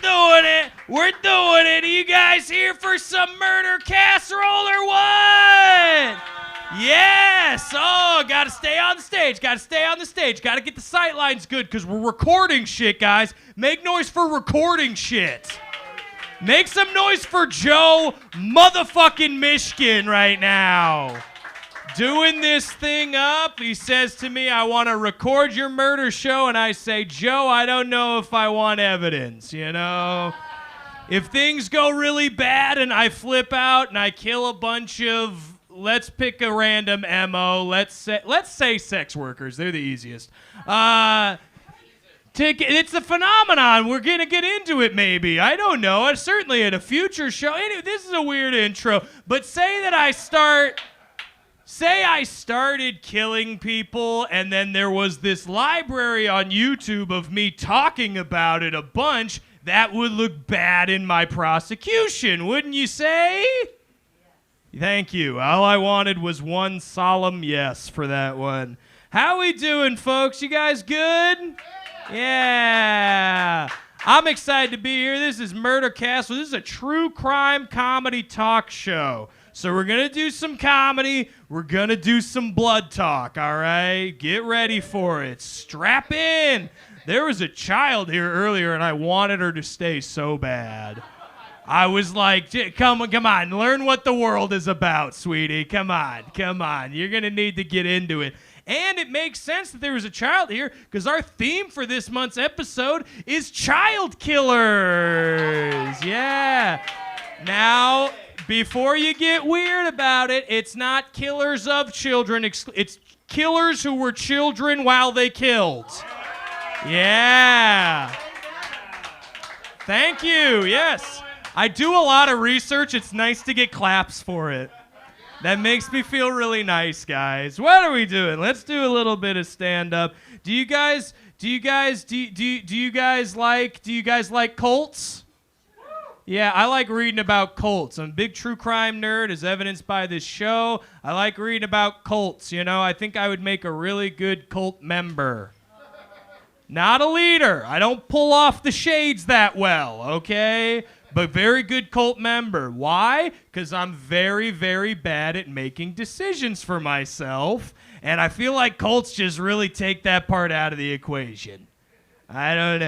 doing it. We're doing it. Are you guys here for some murder casserole or what? Yes. Oh, gotta stay on the stage. Gotta stay on the stage. Gotta get the sight lines good because we're recording shit, guys. Make noise for recording shit. Make some noise for Joe motherfucking Mishkin right now. Doing this thing up, he says to me, I want to record your murder show, and I say, Joe, I don't know if I want evidence, you know? If things go really bad and I flip out and I kill a bunch of, let's pick a random MO, let's say sex workers, they're the easiest. It's a phenomenon. We're going to get into it maybe. I don't know. Certainly at a future show. Anyway, this is a weird intro, but say I started killing people and then there was this library on YouTube of me talking about it a bunch. That would look bad in my prosecution, wouldn't you say? Yeah. Thank you. All I wanted was one solemn yes for that one. How we doing, folks? You guys good? Yeah. I'm excited to be here. This is Murder Castle. This is a true crime comedy talk show. So we're going to do some comedy. We're going to do some blood talk, all right? Get ready for it. Strap in. There was a child here earlier, and I wanted her to stay so bad. I was like, come on, learn what the world is about, sweetie. Come on. You're going to need to get into it. And it makes sense that there was a child here because our theme for this month's episode is child killers. Yeah. Now, before you get weird about it, it's not killers of children. It's killers who were children while they killed. Yeah. Thank you. Yes. I do a lot of research. It's nice to get claps for it. That makes me feel really nice, guys. What are we doing? Let's do a little bit of stand-up. Do you guys like cults? Yeah, I like reading about cults. I'm a big true crime nerd, as evidenced by this show. I like reading about cults, you know. I think I would make a really good cult member. Not a leader. I don't pull off the shades that well, okay? But very good cult member. Why? Because I'm very, very bad at making decisions for myself, and I feel like cults just really take that part out of the equation. I don't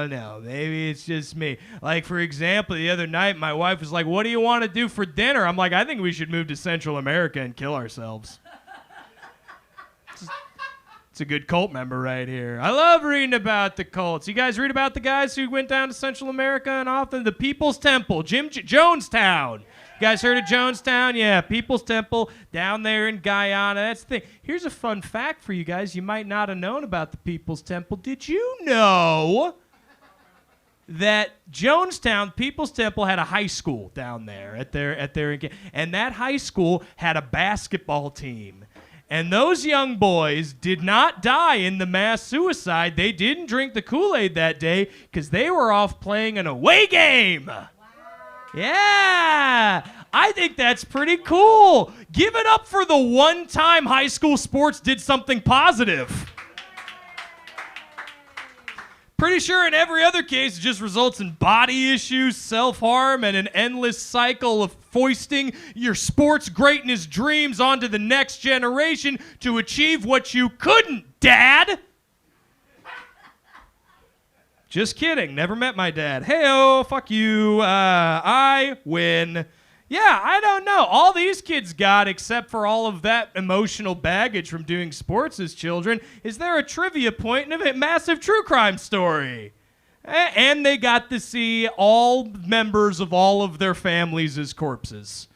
know. Maybe it's just me. Like, for example, the other night, my wife was like, what do you want to do for dinner? I'm like, I think we should move to Central America and kill ourselves. It's a good cult member right here. I love reading about the cults. You guys read about the guys who went down to Central America and often the People's Temple, Jonestown. You guys heard of Jonestown? Yeah, People's Temple down there in Guyana. That's the thing. Here's a fun fact for you guys. You might not have known about the People's Temple. Did you know that Jonestown, People's Temple, had a high school down there and that high school had a basketball team. And those young boys did not die in the mass suicide. They didn't drink the Kool-Aid that day because they were off playing an away game. Wow. Yeah, I think that's pretty cool. Give it up for the one time high school sports did something positive. Pretty sure in every other case, it just results in body issues, self-harm, and an endless cycle of foisting your sports greatness dreams onto the next generation to achieve what you couldn't, Dad. Just kidding. Never met my dad. Hey-oh, fuck you. I win. Yeah, I don't know. All these kids got, except for all of that emotional baggage from doing sports as children, is there a trivia point and a massive true crime story. And they got to see all members of all of their families as corpses.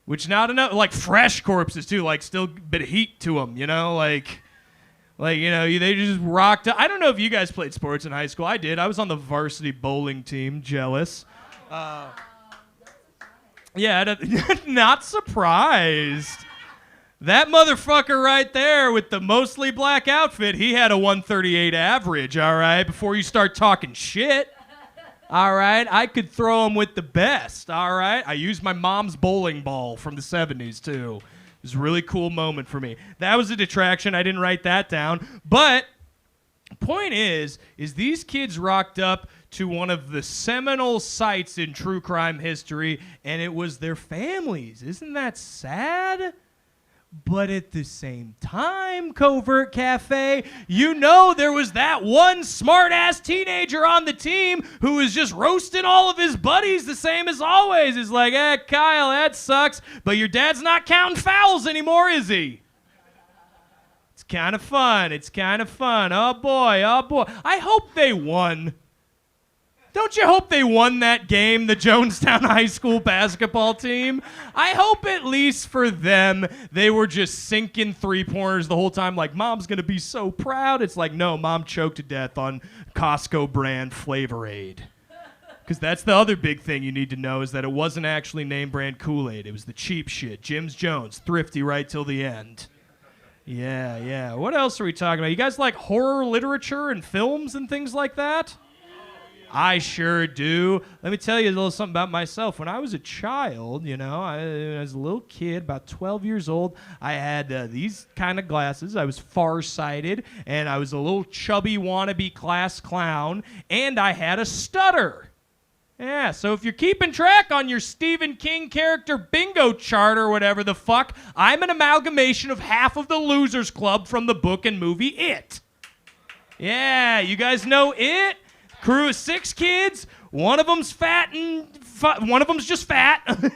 Which not enough, like fresh corpses too, like still a bit of heat to them, you know, like you know, they just rocked. I don't know if you guys played sports in high school. I did. I was on the varsity bowling team. Jealous. Yeah, not surprised. That motherfucker right there with the mostly black outfit, he had a 138 average, all right, before you start talking shit. All right, I could throw him with the best, all right? I used my mom's bowling ball from the 70s, too. It was a really cool moment for me. That was a detraction. I didn't write that down. But point is these kids rocked up to one of the seminal sites in true crime history, and it was their families. Isn't that sad? But at the same time, Covert Cafe, you know there was that one smart-ass teenager on the team who was just roasting all of his buddies the same as always. He's like, Kyle, that sucks, but your dad's not counting fouls anymore, is he? It's kind of fun. It's kind of fun. Oh, boy. Oh, boy. I hope they won. Don't you hope they won that game, the Jonestown High School basketball team? I hope at least for them, they were just sinking three-pointers the whole time like, Mom's going to be so proud. It's like, no, Mom choked to death on Costco brand Flavor Aid. Because that's the other big thing you need to know is that it wasn't actually name brand Kool-Aid. It was the cheap shit. Jim's Jones, thrifty right till the end. Yeah. What else are we talking about? You guys like horror literature and films and things like that? I sure do. Let me tell you a little something about myself. When I was a child, I was a little kid, about 12 years old, I had these kind of glasses. I was farsighted, and I was a little chubby wannabe class clown, and I had a stutter. Yeah, so if you're keeping track on your Stephen King character bingo chart or whatever the fuck, I'm an amalgamation of half of the Losers Club from the book and movie It. Yeah, you guys know It? Crew of 6 kids, one of them's fat and one of them's just fat.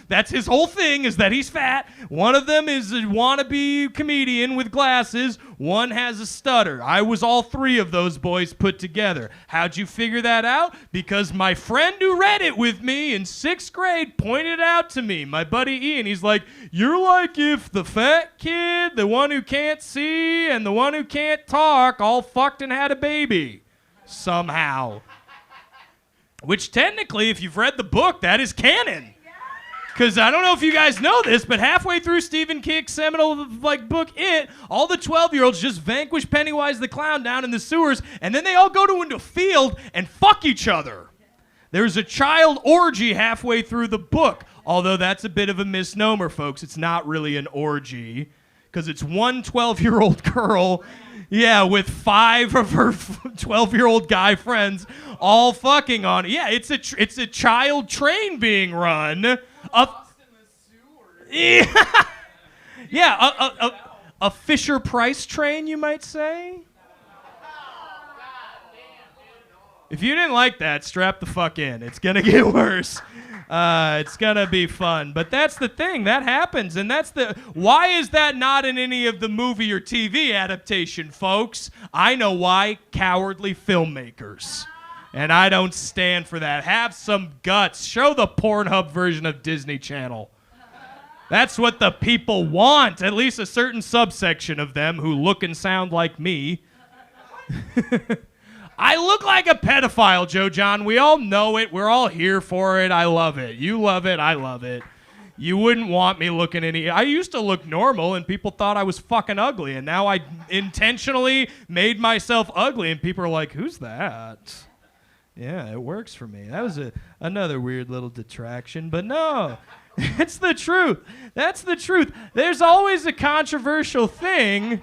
That's his whole thing, is that he's fat. One of them is a wannabe comedian with glasses. One has a stutter. I was all 3 of those boys put together. How'd you figure that out? Because my friend who read it with me in 6th grade pointed out to me, my buddy Ian. He's like, you're like if the fat kid, the one who can't see, and the one who can't talk all fucked and had a baby. Somehow. Which technically, if you've read the book, that is canon. Because I don't know if you guys know this, but halfway through Stephen King's seminal book It, all the 12-year-olds just vanquish Pennywise the Clown down in the sewers, and then they all go into a field and fuck each other. There's a child orgy halfway through the book, although that's a bit of a misnomer, folks. It's not really an orgy, because it's one 12-year-old girl, with 5 of her 12-year-old guy friends all fucking on it. Yeah, it's a child train being run. A Fisher-Price train, you might say. If you didn't like that, strap the fuck in. It's gonna get worse. It's gonna be fun. But that's the thing. That happens. And why is that not in any of the movie or TV adaptation, folks? I know why. Cowardly filmmakers. And I don't stand for that. Have some guts. Show the Pornhub version of Disney Channel. That's what the people want. At least a certain subsection of them who look and sound like me. I look like a pedophile, Joe John. We all know it. We're all here for it. I love it. You love it. I love it. You wouldn't want me looking I used to look normal, and people thought I was fucking ugly, and now I intentionally made myself ugly, and people are like, who's that? Yeah, it works for me. That was another weird little detraction, but no. It's the truth. That's the truth. There's always a controversial thing.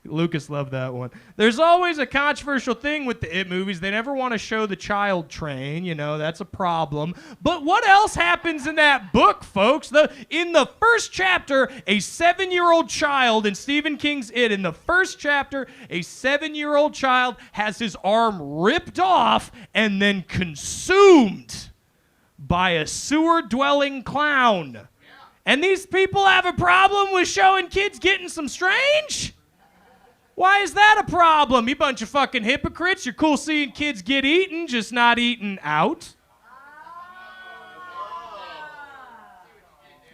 Lucas loved that one. There's always a controversial thing with the It movies. They never want to show the child train. That's a problem. But what else happens in that book, folks? In the first chapter, a 7-year-old child in Stephen King's It, in the first chapter, a 7-year-old child has his arm ripped off and then consumed by a sewer-dwelling clown. And these people have a problem with showing kids getting some strange? Why is that a problem? You bunch of fucking hypocrites. You're cool seeing kids get eaten, just not eaten out.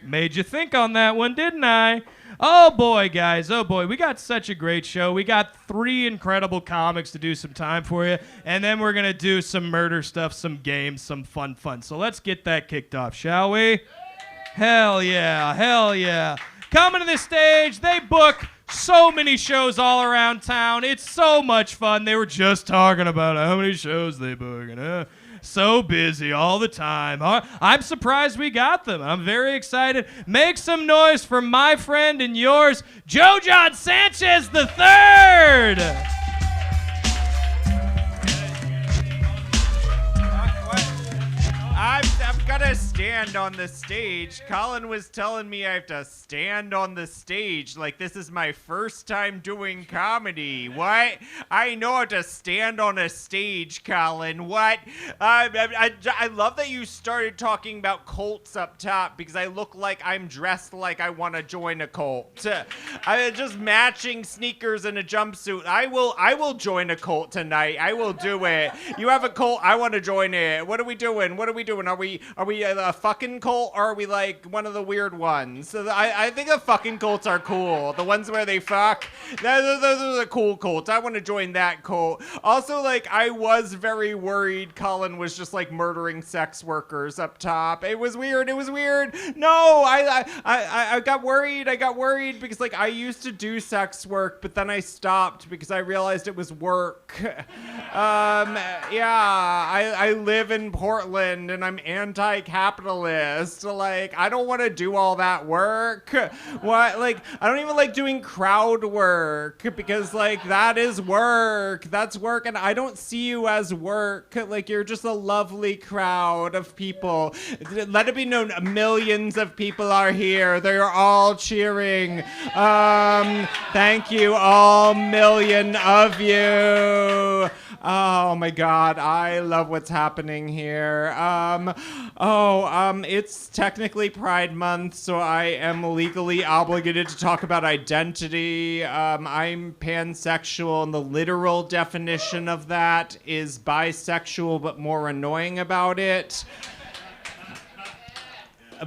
Made you think on that one, didn't I? Oh boy, guys. Oh boy. We got such a great show. We got 3 incredible comics to do some time for you. And then we're going to do some murder stuff, some games, some fun. So let's get that kicked off, shall we? Hell yeah. Hell yeah. Coming to the stage, they book so many shows all around town. It's so much fun. They were just talking about how many shows they book. So busy all the time. I'm surprised we got them. I'm very excited. Make some noise for my friend and yours, Joe John Sanchez III. I'm gonna stand on the stage. Colin was telling me I have to stand on the stage. Like, this is my first time doing comedy. What? I know how to stand on a stage, Colin. What? I love that you started talking about cults up top because I look like I'm dressed like I want to join a cult. I just matching sneakers and a jumpsuit. I will join a cult tonight. I will do it. You have a cult. I want to join it. What are we doing? What are we doing? Are we a fucking cult, or are we like one of the weird ones? So I think the fucking cults are cool. The ones where they fuck. Those are the cool cults. I want to join that cult. Also, like, I was very worried Colin was just like murdering sex workers up top. It was weird. No, I got worried. I got worried because like I used to do sex work, but then I stopped because I realized it was work. I live in Portland and I'm anti-capitalist. Like, I don't want to do all that work. What? Like, I don't even like doing crowd work because like that is work. That's work, and I don't see you as work. Like, you're just a lovely crowd of people. Let it be known, millions of people are here. They're all cheering. Thank you, all million of you. Oh my God, I love what's happening here. It's technically Pride Month, so I am legally obligated to talk about identity. I'm pansexual, and the literal definition of that is bisexual, but more annoying about it.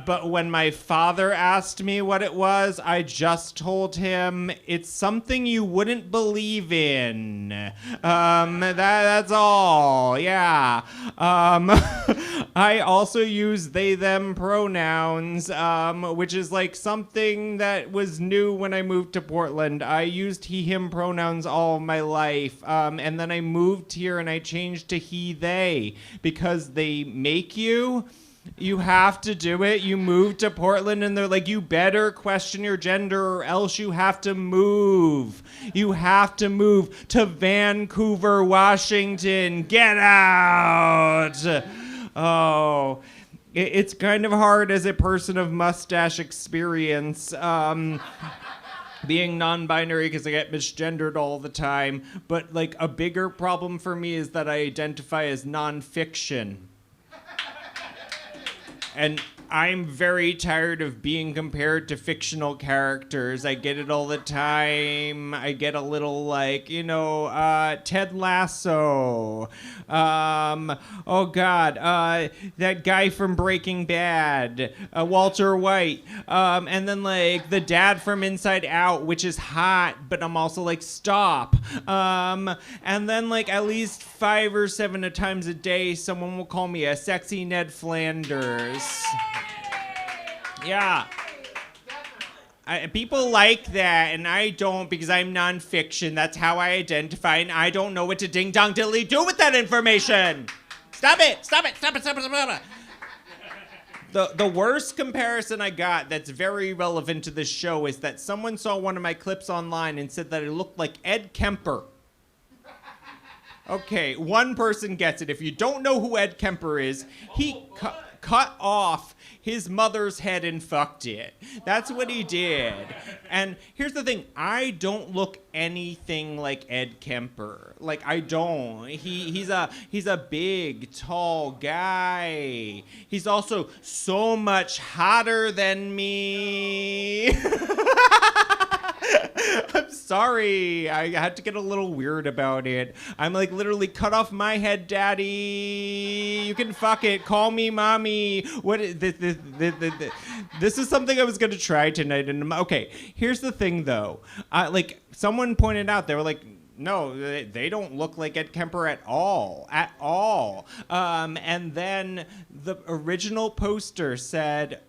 But when my father asked me what it was, I just told him it's something you wouldn't believe in. That's all. Yeah. I also use they, them pronouns, which is like something that was new when I moved to Portland. I used he, him pronouns all my life. And then I moved here and I changed to he, they, because they make you. You have to do it. You move to Portland and they're like, you better question your gender or else you have to move. You have to move to Vancouver, Washington. Get out. Oh, it's kind of hard as a person of mustache experience. Being non-binary because I get misgendered all the time. But like a bigger problem for me is that I identify as nonfiction. And I'm very tired of being compared to fictional characters. I get it all the time. I get a little like, Ted Lasso. Oh God, that guy from Breaking Bad, Walter White. And then like the dad from Inside Out, which is hot, but I'm also like, stop. And then like at least 5 or 7 times a day, someone will call me a sexy Ned Flanders. Yeah. People like that, and I don't because I'm nonfiction. That's how I identify, and I don't know what to ding-dong diddly do with that information. Stop it. The worst comparison I got that's very relevant to this show is that someone saw one of my clips online and said that it looked like Ed Kemper. Okay, one person gets it. If you don't know who Ed Kemper is, he cut off his mother's head and fucked it. That's what he did. And here's the thing, I don't look anything like Ed Kemper. Like, I don't. He's a big, tall guy. He's also so much hotter than me. I'm sorry. I had to get a little weird about it. I'm like literally cut off my head, daddy. You can fuck it. Call me mommy. What is this? This is something I was going to try tonight. And okay, here's the thing though. Like someone pointed out, they were like, no, they don't look like Ed Kemper at all. And then the original poster said,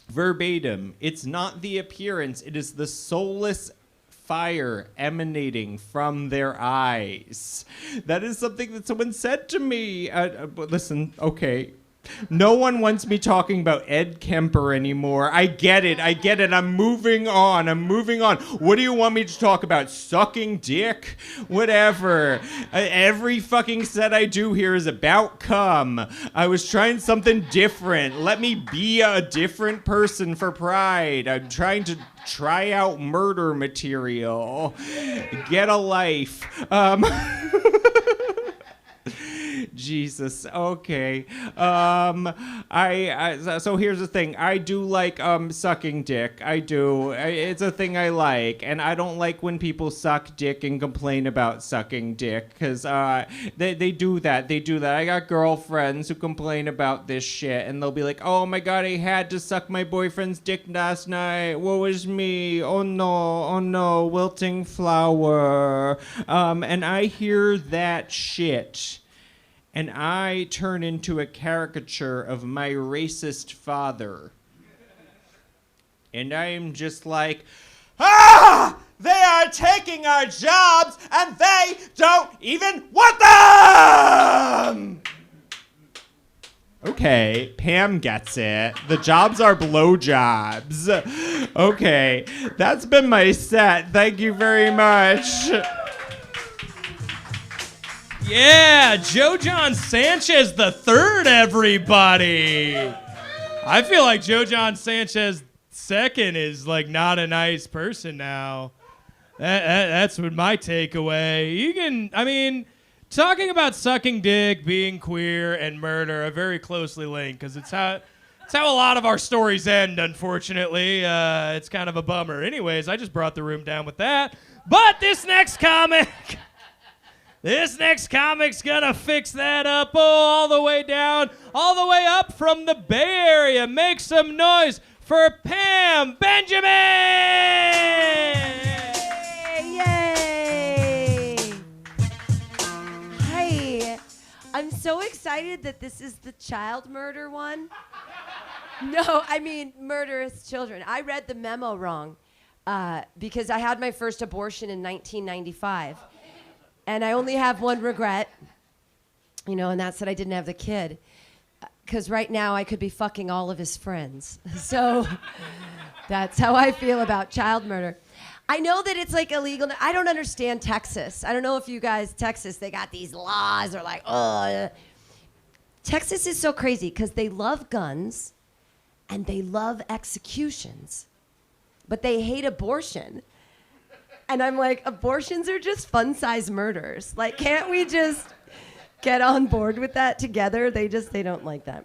verbatim, it's not the appearance, it is the soulless fire emanating from their eyes. That is something that someone said to me. Listen, okay, No one wants me talking about Ed Kemper anymore. I get it. I'm moving on. What do you want me to talk about? Sucking dick? Whatever. Every fucking set I do here is about cum. I was trying something different. Let me be a different person for Pride. I'm trying to try out murder material. Get a life. Jesus. Okay. So here's the thing. I do like sucking dick. I do. It's a thing I like, and I don't like when people suck dick and complain about sucking dick, because they do that. I got girlfriends who complain about this shit, and they'll be like, "Oh my god, I had to suck my boyfriend's dick last night. Woe is me. Oh no, wilting flower." And I hear that shit. And I turn into a caricature of my racist father. And I'm just like, they are taking our jobs and they don't even want them! Okay, Pam gets it. The jobs are blowjobs. Okay, that's been my set. Thank you very much. Yeah, Joe John Sanchez the third, everybody. I feel like Joe John Sanchez second is like not a nice person now. That's what my takeaway. Talking about sucking dick, being queer, and murder are very closely linked because it's how a lot of our stories end, unfortunately. It's kind of a bummer. Anyways, I just brought the room down with that. But this next comic's gonna fix that up all the way down, all the way up from the Bay Area. Make some noise for Pam Benjamin! Yay! Hi. I'm so excited that this is the child murder one. No, I mean murderous children. I read the memo wrong because I had my first abortion in 1995. And I only have one regret, and that's that I didn't have the kid. Because right now I could be fucking all of his friends. So that's how I feel about child murder. I know that it's like illegal. I don't understand Texas. I don't know if you guys, Texas, they got these laws. They're like, oh. Texas is so crazy because they love guns and they love executions. But they hate abortion. And I'm like, abortions are just fun-size murders. Like, can't we just get on board with that together? They don't like that.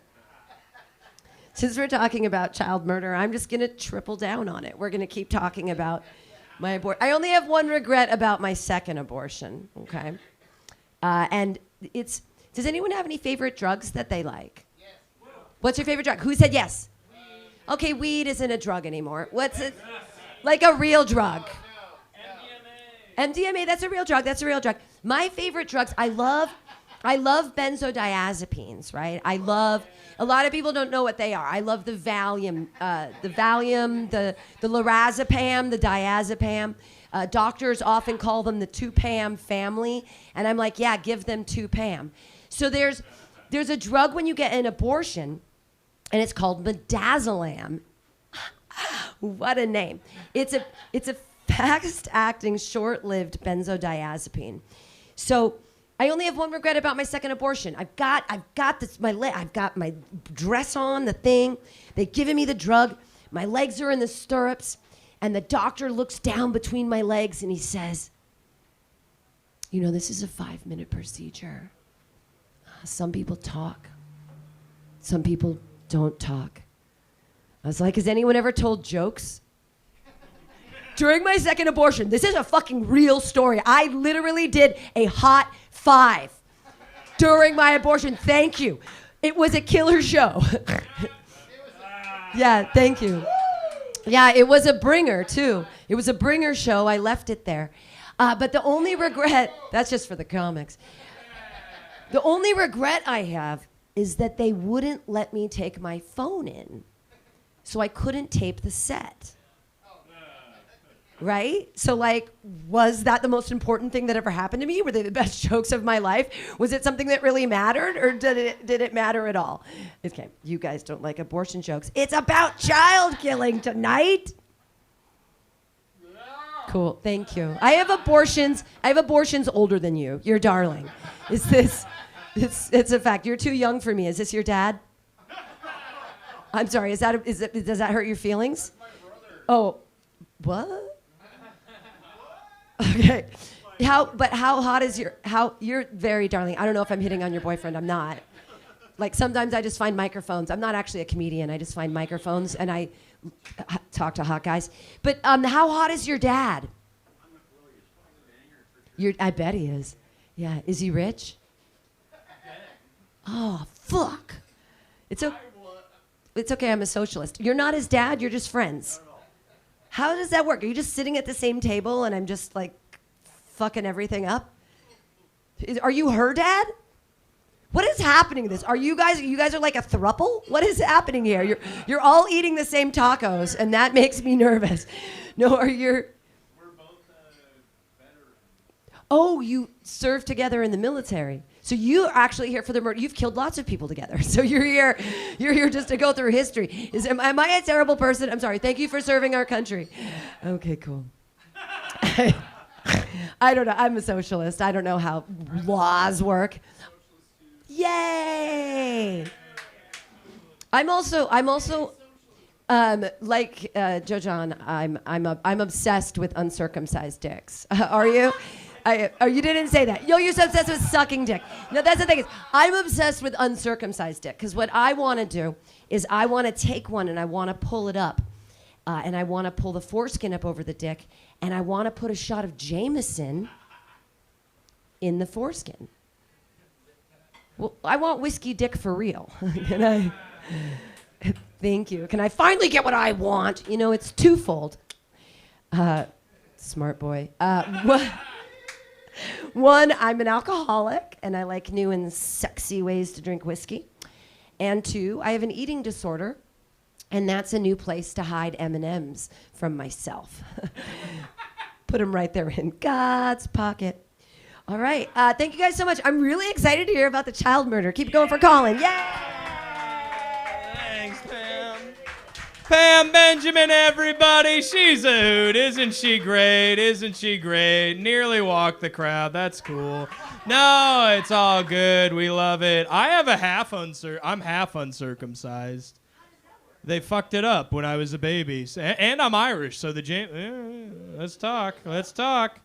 Since we're talking about child murder, I'm just going to triple down on it. We're going to keep talking about my abortion. I only have one regret about my second abortion, okay? And does anyone have any favorite drugs that they like? Yes. What's your favorite drug? Who said yes? Weed. Okay, weed isn't a drug anymore. What's it? Like a real drug. MDMA, that's a real drug. My favorite drugs, I love benzodiazepines, right? A lot of people don't know what they are. I love the Valium, the lorazepam, the diazepam. Doctors often call them the 2-Pam family. And I'm like, yeah, give them 2-Pam. So there's a drug when you get an abortion, and it's called midazolam. What a name. It's a fast-acting, short-lived benzodiazepine. So I only have one regret about my second abortion. I've got my dress on, the thing. They've given me the drug. My legs are in the stirrups, and the doctor looks down between my legs and he says, this is a 5-minute procedure. Some people talk. Some people don't talk. I was like, has anyone ever told jokes? During my second abortion, this is a fucking real story. I literally did a hot 5 during my abortion. Thank you. It was a killer show. Yeah, thank you. Yeah, it was a bringer, too. It was a bringer show. I left it there. But the only regret, that's just for the comics. The only regret I have is that they wouldn't let me take my phone in. So I couldn't tape the set. right? So like, was that the most important thing that ever happened to me? Were they the best jokes of my life? Was it something that really mattered, or did it matter at all? Okay, you guys don't like abortion jokes. It's about child killing tonight. Cool, thank you. I have abortions older than you. You're darling. It's a fact. You're too young for me. Is this your dad? I'm sorry. Does that hurt your feelings? Oh, what? Okay. How hot is you're very darling. I don't know if I'm hitting on your boyfriend. I'm not. Like sometimes I just find microphones. I'm not actually a comedian. I just find microphones and I talk to hot guys. But how hot is your dad? I bet he is. Yeah. Is he rich? Oh, fuck. It's okay. I'm a socialist. You're not his dad. You're just friends. How does that work? Are you just sitting at the same table and I'm just like fucking everything up? Are you her dad? What is happening to this? You guys are like a throuple? What is happening here? You're all eating the same tacos and that makes me nervous. No, we're both veterans. Oh, you served together in the military. So you're actually here for the murder. You've killed lots of people together. So you're here just to go through history. Am I a terrible person? I'm sorry. Thank you for serving our country. Okay, cool. I don't know. I'm a socialist. I don't know how laws work. Yay! I'm also like Joe John. I'm obsessed with uncircumcised dicks. Are you? You didn't say that. You're so obsessed with sucking dick. No, that's the thing. I'm obsessed with uncircumcised dick because what I want to do is I want to take one and I want to pull it up, and I want to pull the foreskin up over the dick, and I want to put a shot of Jameson in the foreskin. Well, I want whiskey dick for real. Can I? Thank you. Can I finally get what I want? You know, it's twofold. Smart boy. One, I'm an alcoholic, and I like new and sexy ways to drink whiskey. And two, I have an eating disorder, and that's a new place to hide M&Ms from myself. Put them right there in God's pocket. All right. Thank you guys so much. I'm really excited to hear about the child murder. Keep going for Colin. Yay! Thanks, Pam. Pam Benjamin, everybody. She's a hoot. Isn't she great? Isn't she great? Nearly walked the crowd. That's cool. No, it's all good. We love it. I have I'm half uncircumcised. They fucked it up when I was a baby. And I'm Irish, so let's talk.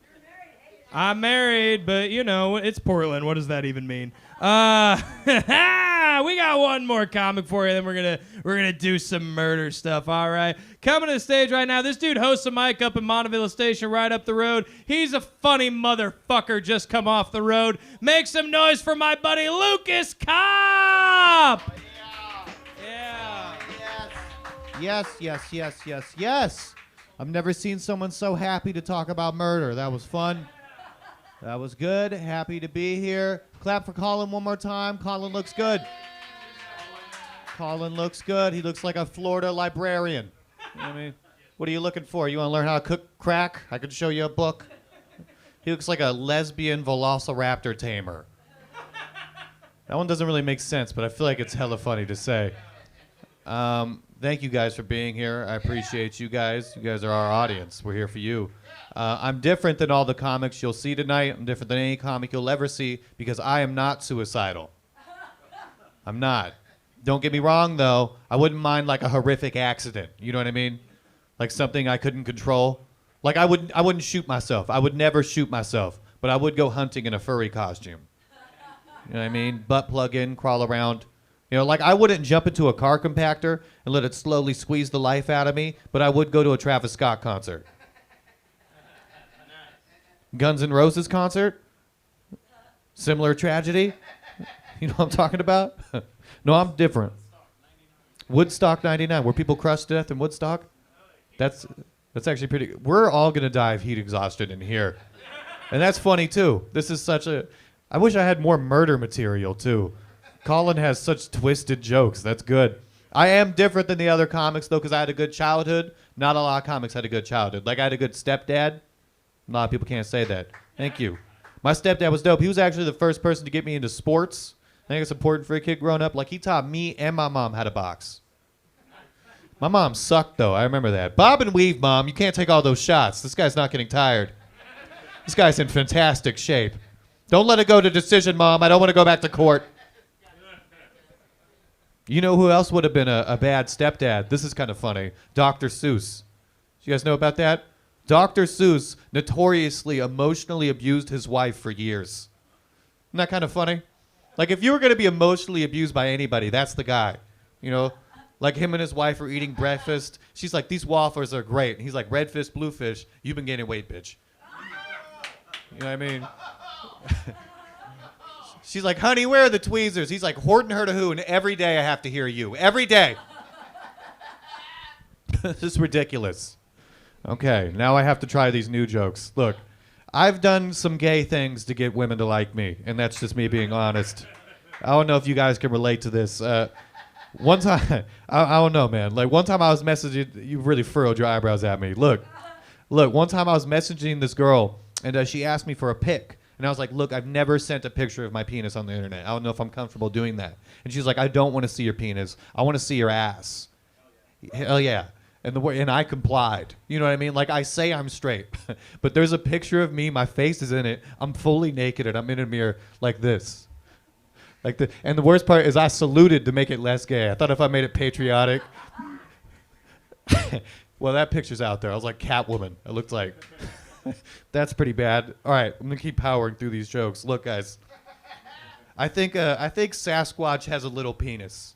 I'm married, but you know, it's Portland. What does that even mean? We got one more comic for you, then we're gonna do some murder stuff. All right, coming to the stage right now. This dude hosts a mic up in Monteville Station, right up the road. He's a funny motherfucker. Just come off the road. Make some noise for my buddy Lucas Kopp. Yeah. Yes. I've never seen someone so happy to talk about murder. That was fun. That was good. Happy to be here. Clap for Colin one more time. Colin looks good. Colin looks good. He looks like a Florida librarian. You know what I mean? What are you looking for? You want to learn how to cook crack? I could show you a book. He looks like a lesbian velociraptor tamer. That one doesn't really make sense, but I feel like it's hella funny to say. Thank you guys for being here. I appreciate you guys. You guys are our audience. We're here for you. I'm different than all the comics you'll see tonight. I'm different than any comic you'll ever see because I am not suicidal. I'm not. Don't get me wrong, though. I wouldn't mind like a horrific accident. You know what I mean? Like something I couldn't control. Like I wouldn't shoot myself. I would never shoot myself. But I would go hunting in a furry costume. You know what I mean? Butt plug in, crawl around. You know, like I wouldn't jump into a car compactor and let it slowly squeeze the life out of me, but I would go to a Travis Scott concert. Guns N' Roses concert? Similar tragedy? You know what I'm talking about? No, I'm different. Woodstock 99, where people crushed to death in Woodstock? That's actually pretty good. We're all going to die of heat exhaustion in here. And that's funny, too. This is I wish I had more murder material, too. Colin has such twisted jokes. That's good. I am different than the other comics, though, because I had a good childhood. Not a lot of comics had a good childhood. Like, I had a good stepdad. A lot of people can't say that. Thank you. My stepdad was dope. He was actually the first person to get me into sports. I think it's important for a kid growing up. Like, he taught me and my mom how to box. My mom sucked, though. I remember that. Bob and weave, Mom. You can't take all those shots. This guy's not getting tired. This guy's in fantastic shape. Don't let it go to decision, Mom. I don't want to go back to court. You know who else would have been a bad stepdad? This is kind of funny. Dr. Seuss. You guys know about that? Dr. Seuss notoriously emotionally abused his wife for years. Isn't that kind of funny? Like, if you were going to be emotionally abused by anybody, that's the guy. You know? Like, him and his wife are eating breakfast. She's like, these waffles are great. And he's like, red fish, blue fish. You've been gaining weight, bitch. You know what I mean? She's like, honey, where are the tweezers? He's like, Horton Heard a Who, and every day I have to hear you. Every day. This is ridiculous. Okay, now I have to try these new jokes. Look, I've done some gay things to get women to like me, and that's just me being honest. I don't know if you guys can relate to this. One time, I don't know, man. Like, one time I was messaging, you really furrowed your eyebrows at me. Look, one time I was messaging this girl, and she asked me for a pic. And I was like, look, I've never sent a picture of my penis on the internet. I don't know if I'm comfortable doing that. And she's like, I don't want to see your penis. I want to see your ass. Hell yeah. And I complied. You know what I mean? Like, I say I'm straight. But there's a picture of me. My face is in it. I'm fully naked, and I'm in a mirror like this. And the worst part is I saluted to make it less gay. I thought if I made it patriotic. Well, that picture's out there. I was like Catwoman. I looked like... That's pretty bad. All right, I'm gonna keep powering through these jokes. Look, guys, I think Sasquatch has a little penis.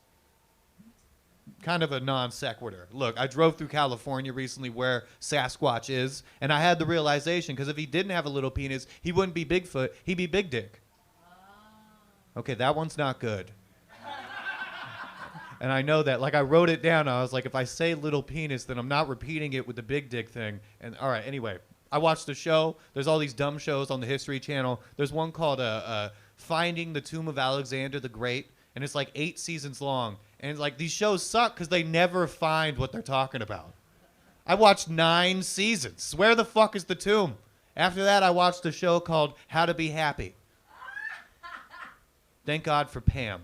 Kind of a non sequitur. Look, I drove through California recently where Sasquatch is, and I had the realization, because if he didn't have a little penis, he wouldn't be Bigfoot. He'd be Big Dick. Okay, that one's not good. And I know that. Like, I wrote it down. I was like, if I say little penis, then I'm not repeating it with the Big Dick thing. And all right, anyway. I watched a show. There's all these dumb shows on the History Channel. There's one called Finding the Tomb of Alexander the Great, and it's like 8 seasons long. And it's like, these shows suck because they never find what they're talking about. I watched 9 seasons. Where the fuck is the tomb? After that, I watched a show called How to Be Happy. Thank God for Pam.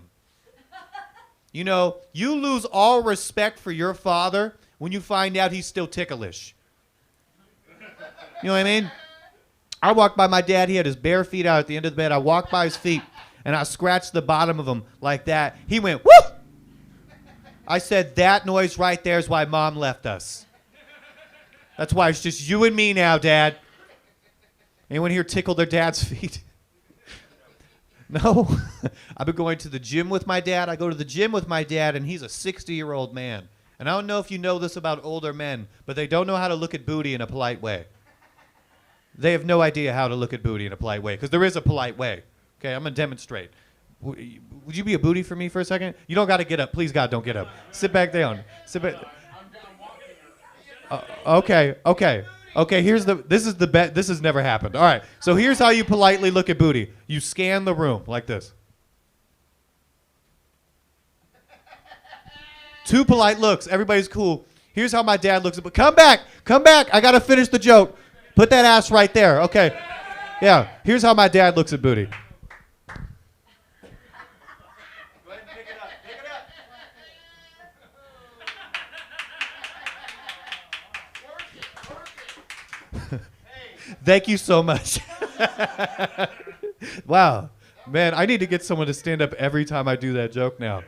You know, you lose all respect for your father when you find out he's still ticklish. You know what I mean? I walked by my dad. He had his bare feet out at the end of the bed. I walked by his feet, and I scratched the bottom of them like that. He went, woo! I said, that noise right there is why Mom left us. That's why it's just you and me now, Dad. Anyone here tickle their dad's feet? No? I've been going to the gym with my dad. I go to the gym with my dad, and he's a 60-year-old man. And I don't know if you know this about older men, but they don't know how to look at booty in a polite way. They have no idea how to look at booty in a polite way, because there is a polite way. Okay, I'm going to demonstrate. Would you be a booty for me for a second? You don't got to get up. Please, God, don't get up. Sit back down. Sit back. Okay. This is the bet. This has never happened. All right, so here's how you politely look at booty. You scan the room like this. 2 polite looks. Everybody's cool. Here's how my dad looks at. Come back. I got to finish the joke. Put that ass right there. Okay. Yeah. Here's how my dad looks at booty. Go ahead and pick it up. Pick it up. Thank you so much. Wow. Man, I need to get someone to stand up every time I do that joke now.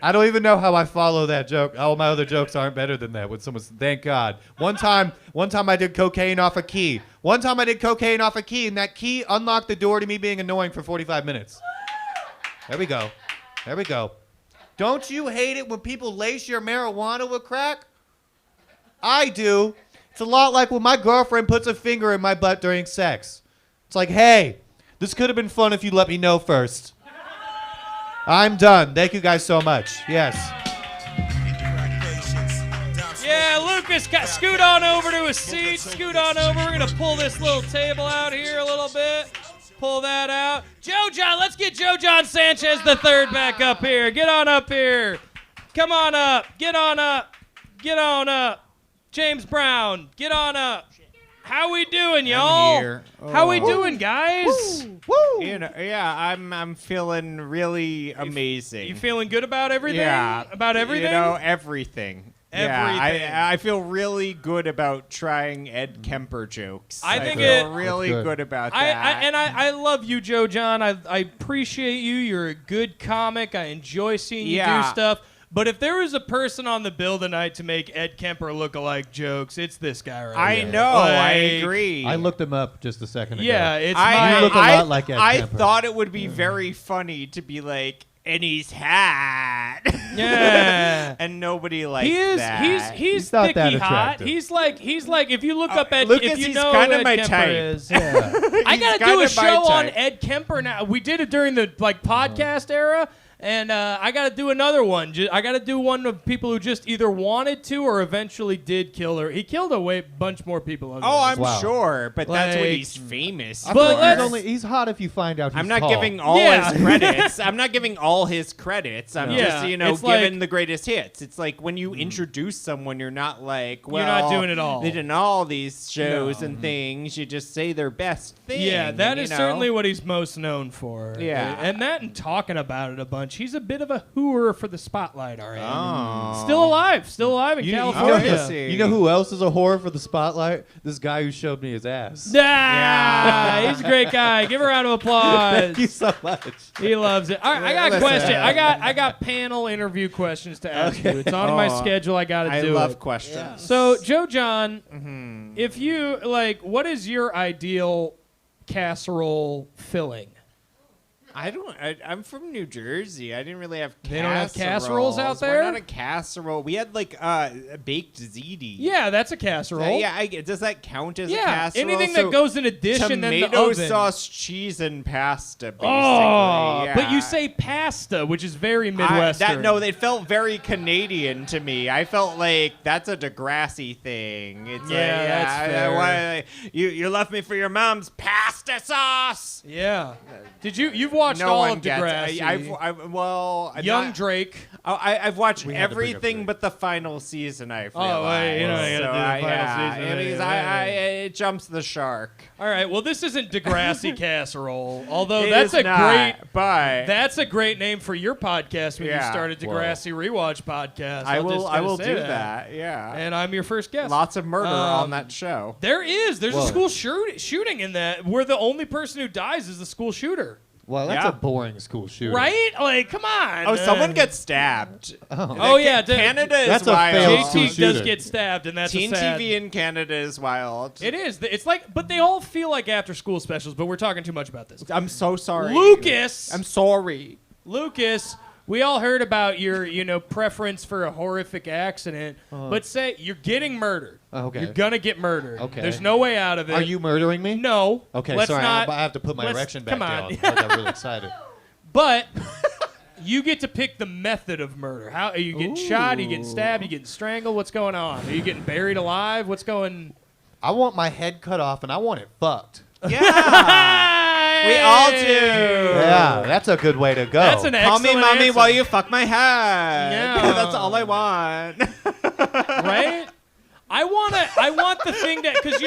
I don't even know how I follow that joke. All my other jokes aren't better than that. When someone's, thank God. One time I did cocaine off a key. And that key unlocked the door to me being annoying for 45 minutes. There we go. Don't you hate it when people lace your marijuana with crack? I do. It's a lot like when my girlfriend puts a finger in my butt during sex. It's like, hey, this could have been fun if you let me know first. I'm done. Thank you guys so much. Yes. Yeah, Lucas, scoot on over to a seat. Scoot on over. We're going to pull this little table out here a little bit. Pull that out. Joe John, let's get Joe John Sanchez the third back up here. Get on up here. Come on up. Get on up. Get on up. James Brown, get on up. How we doing, y'all? here. How we doing, guys? Woo! You know, yeah, I'm feeling really amazing. You feeling good about everything? Yeah. About everything? You know, everything. Yeah, Everything. I feel really good about trying Ed Kemper jokes. I think feel it- really That's good good. about I that. love you, Joe John. I appreciate you. You're a good comic. I enjoy seeing you do Yeah. stuff. But if there was a person on the bill tonight to make Ed Kemper look-alike jokes, it's this guy right I here. know. I Like, agree. I looked him up just a second ago. Yeah, it's I You look a my... lot like Ed I Kemper. thought it would be very funny to be like, and he's hat. Yeah. And nobody likes He is. that. He's not thicky that hot. attractive. He's like. If you look up Ed, Lucas, if you he's know kinda who Ed my Kemper type. is, Yeah. I He's gotta do kinda a my show on type. Ed Kemper now. We did it during the podcast era, and I gotta do another one. I gotta do one of people who just either wanted to or eventually did kill her. He killed a bunch more people. Oh, I'm Wow. sure, but that's what Like- he's famous I for. feel But like let's- he's hot if you find out he's I'm not tall. giving all Yeah. his credits. I'm not giving all his credits. I'm Yeah. just, It's giving like- the greatest hits. It's like when you introduce someone, you're not like, well, You're not doing it all. They did all these shows No. and things. You just say their best thing. Yeah, that and, is you know. certainly what he's most known for. Yeah. And that and talking about it a bunch. He's a bit of a hooer for the spotlight already. Oh. Still alive in You California. is he? You know who else is a whore for the spotlight? This guy who showed me his ass. Yeah, he's a great guy. Give a round of Thank you applause. so much. He loves it. All right, I got a Listen. question. I got panel interview questions to ask you. It's on my Oh, schedule. I got to I do love it. questions. So, Joe John, if you what is your ideal casserole filling? I'm from New Jersey. I didn't really have They don't have casseroles out there? We're not a casserole. We had like baked ziti. Yeah, that's a casserole. Does that count as a Yeah, casserole? anything So that goes in a dish and then the tomato oven. sauce, cheese, and pasta. Basically. Oh, yeah. but you say pasta, which is very Midwestern. It felt very Canadian to me. I felt like that's a Degrassi thing. It's Yeah, that's fair. You left me for your mom's pasta sauce. Yeah. Did you've watched No all one of gets Degrassi? it. I've Drake. I've watched We had to bring up everything Drake. but the final season. I've Oh, realized. wait, you gotta do the final season. Because Yeah. it jumps the shark. All right. Well, this isn't Degrassi casserole, although It that's is a not, but that's a great name for your podcast when you Yeah. started Degrassi Rewatch podcast. I will just say do that. Yeah, And I'm your first guest. lots of murder Um, on that show. There's a Whoa. school shooting in that where the only person who dies is the school shooter. Well, that's Yeah. a boring school shooter. Right? Like, come on. Oh, someone gets stabbed. Oh, yeah. Canada is That's a wild. failed JT school does shooter. get stabbed, and that's Teen a sad. TV in Canada is wild. It is. It's like, but they all feel like after school specials. But we're talking too much about this. I'm so sorry, Lucas. I'm sorry. Lucas, we all heard about your, preference for a horrific accident. But say you're getting murdered. Okay. You're gonna get murdered. Okay. There's no way out of it. Are you murdering me? No. Okay, Let's sorry. not. I have to put my let's- erection back come on. down. I got really excited. But you get to pick the method of murder. How are you getting shot? Are you getting stabbed? Are you getting strangled? What's going on? Are you getting buried alive? What's going? I want my head cut off and I want it fucked. Yeah, we all do. Yeah, that's a good way to go. That's an Call me excellent mommy answer. while you fuck my head. Yeah. That's all I want. Right? I want the thing that, because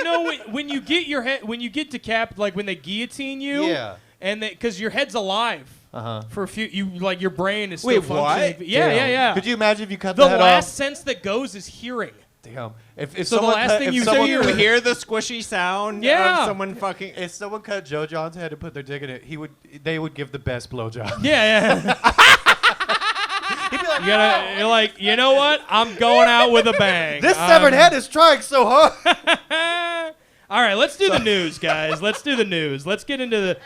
when you get your head, when you get decapped, like when they guillotine you, Yeah. and because your head's alive Uh-huh. for a few, your brain is still Wait, functioning. what? Yeah, Damn. yeah, yeah. Could you imagine if you cut the the head last off? sense that goes is hearing. Damn. If So the someone last cut, thing if you someone hear- You cut- hear the squishy sound Yeah. of someone fucking. if someone cut Joe John's head and put their dick in it, they would give the best blowjob. Yeah, yeah. You're like, you know what? I'm going out with a bang. This severed head is trying so hard. All right, let's do the news, guys. Let's do the news. Let's get into